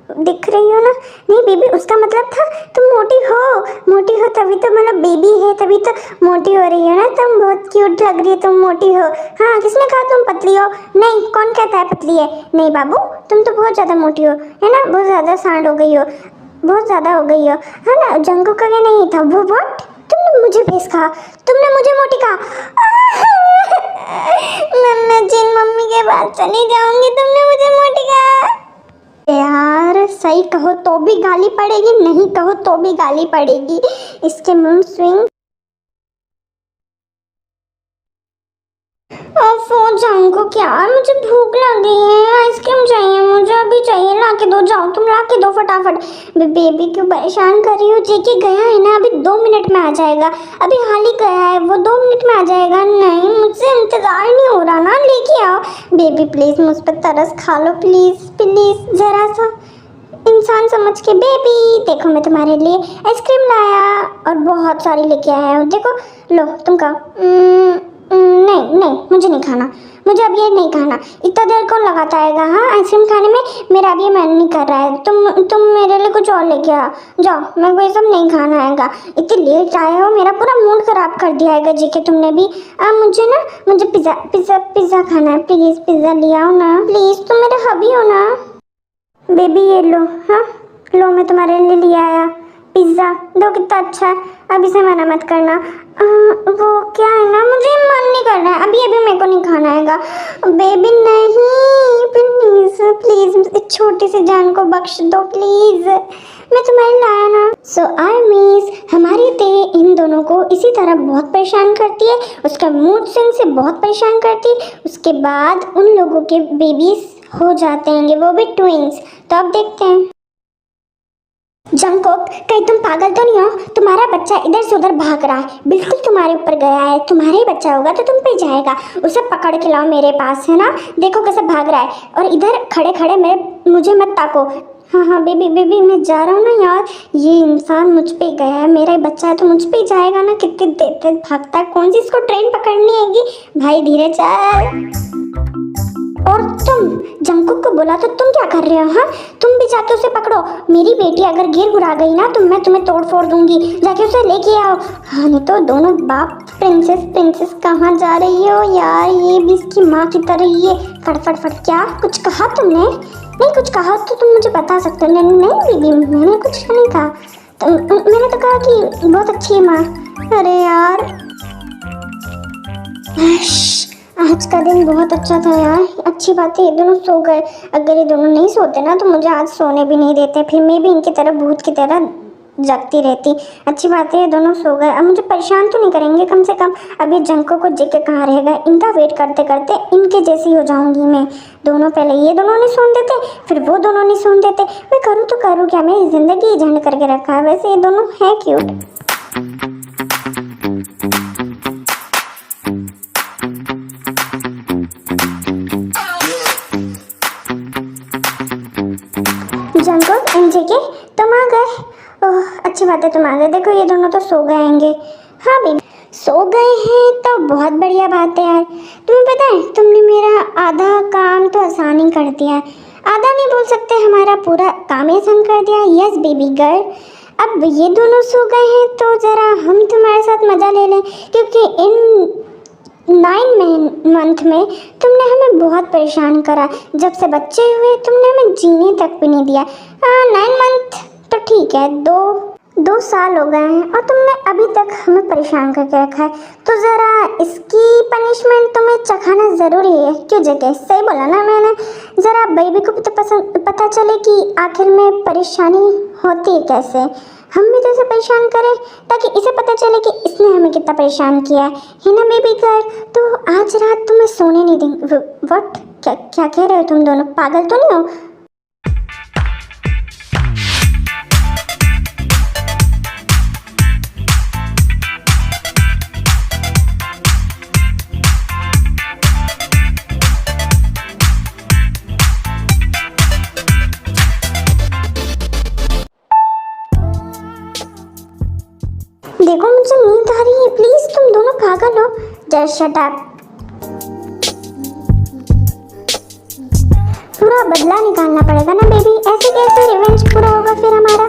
दिख रही हो ना? नहीं बेबी, उसका मतलब था तुम मोटी हो तभी तो, मतलब बेबी है तभी तो मोटी हो रही हो ना। तुम बहुत क्यूट लग रही है, तुम मोटी हो। हाँ, किसने कहा तुम पतली हो? नहीं, कौन कहता है पतली है? नहीं बाबू, तुम तो बहुत ज़्यादा मोटी हो, है ना? बहुत ज़्यादा सांड हो गई हो, बहुत ज़्यादा हो गई हो, है ना? जंगू का ये नहीं था वो। व्हाट? तुमने मुझे बेस कहा, तुमने मुझे मोटी कहा। मैं जिन मम्मी के पास चली जाऊंगी, तुमने मुझे मोटी कहा। यार सही कहो तो भी गाली पड़ेगी, नहीं कहो तो भी गाली पड़ेगी। इसके मूड स्विंग। ओफो जंगो, क्या मुझे भूख लग गई है, आइसक्रीम चाहिए मुझे, अभी चाहिए। ला के दो, जाओ तुम ला के दो फटाफट। बेबी क्यों परेशान कर रही हो? जेके गया है ना, अभी 2 मिनट में आ जाएगा। अभी हाल ही गया है वो, 2 मिनट में आ जाएगा। नहीं, मुझसे इंतजार नहीं हो रहा ना, लेके आओ। बेबी प्लीज मुझ पर तरस खा लो, प्लीज प्लीज, जरा सा इंसान समझ के। बेबी देखो, मैं तुम्हारे लिए आइसक्रीम लाया और बहुत सारी लेके आया हूँ। देखो, लो तुम खाओ। नहीं मुझे नहीं खाना, मुझे अब ये नहीं खाना। इतना देर कौन लगाता आएगा हाँ आइसक्रीम खाने में? मेरा अब ये मन नहीं कर रहा है। तुम मेरे लिए कुछ और लेके आ जाओ, मेरे को ये सब नहीं खाना आएगा। इतनी लेट आए हो, मेरा पूरा मूड खराब कर दिया है जेके तुमने भी। मुझे पिज़्ज़ा खाना है। प्लीज़ पिज़्ज़ा ले आओ ना प्लीज़, तुम मेरे हबी हो ना। बेबी ये लो, हाँ लो, मैं तुम्हारे लिए ले आया पिज़्ज़ा। दो, कितना अच्छा है। अभी से मना मत करना। वो क्या है ना, मुझे मन नहीं कर रहा है अभी मेरे को नहीं खाना हैगा। बेबी नहीं, प्लीज प्लीज, इस छोटी सी जान को बख्श दो प्लीज, मैं तुम्हारे लाया ना। सो आर्मीज, हमारी ते इन दोनों को इसी तरह बहुत परेशान करती है, उसका मूड स्विंग से बहुत परेशान करती है। उसके बाद उन लोगों के बेबीज हो जाते हैं, वो भी ट्विंस। तो अब देखते हैं। जंगकुक, कहीं तुम पागल तो नहीं हो? तुम्हारा बच्चा इधर से उधर भाग रहा है, बिल्कुल तुम्हारे ऊपर गया है। तुम्हारा ही बच्चा होगा तो तुम पे जाएगा। उसे पकड़ के लाओ मेरे पास, है ना? देखो कैसे भाग रहा है। और इधर खड़े खड़े मुझे मत ताको। हाँ हाँ बेबी बेबी, मैं जा रहा हूँ ना यार। ये इंसान मुझ पे गया है, मेरा ही बच्चा है तो मुझ पे ही जाएगा ना। कितनी देर तक भागता है, कौन सी इसको ट्रेन पकड़नी हैगी? भाई धीरे चल। और तुम जंगकुक को बोला तो तुम क्या कर रहे हो? हाँ, तुम भी जाके उसे पकड़ो। मेरी बेटी अगर गिर गुरा गई ना तो मैं तुम्हें तोड़ फोड़ दूंगी। जाके उसे लेके आओ। हाँ नहीं तो दोनों बाप प्रिंसेस कहाँ जा रही हो यार? ये भी इसकी माँ की तरह ये फटफट। क्या कुछ कहा तुमने? नहीं कुछ कहा तो तुम मुझे बता सकते हो। नहीं बीबी, मैंने कुछ नहीं कहा। मैंने तो कहा कि बहुत अच्छी है माँ। अरे यार आज का दिन बहुत अच्छा था यार। अच्छी बात है ये दोनों सो गए। अगर ये दोनों नहीं सोते ना तो मुझे आज सोने भी नहीं देते, फिर मैं भी इनकी तरह भूत की तरह जगती रहती। अच्छी बात है ये दोनों सो गए। अब मुझे परेशान तो नहीं करेंगे कम से कम। अब ये जंगकुक को जेके कहाँ रहेगा? इनका वेट करते करते इनके जैसी हो जाऊंगी मैं। दोनों पहले ये दोनों नहीं सोन देते, फिर वो दोनों नहीं सोन देते। मैं करूँ तो करूँ क्या? मेरी जिंदगी झंड करके रखा है। वैसे ये दोनों है क्यूट। जंगकुक एंड जेके तुम आ गए। ओह अच्छी बात है तुम आ गए। देखो ये दोनों तो सो गए होंगे। हाँ बेबी सो गए हैं तो बहुत बढ़िया बात है यार। तुम्हें पता है तुमने मेरा आधा काम तो आसान ही कर दिया है। आधा नहीं बोल सकते, हमारा पूरा काम ही आसान कर दिया। Yes baby girl. अब ये दोनों सो गए हैं तो ज़रा हम तुम्हारे साथ मज़ा ले लें, क्योंकि इन 9 मंथ में तुमने हमें बहुत परेशान करा। जब से बच्चे हुए तुमने हमें जीने तक भी नहीं दिया। 9 मंथ तो ठीक है, 2 साल हो गए हैं और तुमने अभी तक हमें परेशान करके रखा है। तो ज़रा इसकी पनिशमेंट तुम्हें चखाना ज़रूरी है। क्यों जगह सही बोला ना मैंने? ज़रा बेबी को भी तो पता चले कि आखिर में परेशानी होती है कैसे। हम भी तो इसे परेशान करें ताकि इसे पता चले कि इसने हमें कितना परेशान किया है ना बेबी गर्ल? तो आज रात तुम्हें सोने नहीं देंगे। व्हाट? क्या कह रहे हो तुम दोनों? पागल तो नहीं हो? देखो मुझे नींद आ रही है, प्लीज तुम दोनों पागल हो। Just shut up. पूरा बदला निकालना पड़ेगा ना बेबी। ऐसे कैसे रिवेंज पूरा होगा फिर हमारा?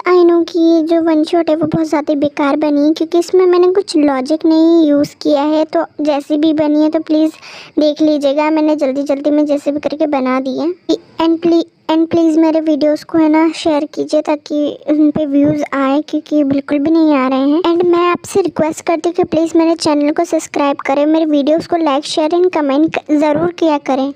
आई नो कि ये जो वन शॉट है वो बहुत ज़्यादा बेकार बनी, क्योंकि इसमें मैंने कुछ लॉजिक नहीं यूज़ किया है। तो जैसी भी बनी है तो प्लीज़ देख लीजिएगा। मैंने जल्दी में जैसे भी करके बना दी है। एंड प्लीज़ मेरे वीडियोस को है ना शेयर कीजिए ताकि उन पे व्यूज़ आए, क्योंकि बिल्कुल भी नहीं आ रहे हैं। एंड मैं आपसे रिक्वेस्ट करती हूँ कि प्लीज़ मेरे चैनल को सब्सक्राइब करें, मेरे वीडियोज़ को लाइक शेयर एंड कमेंट ज़रूर किया करें।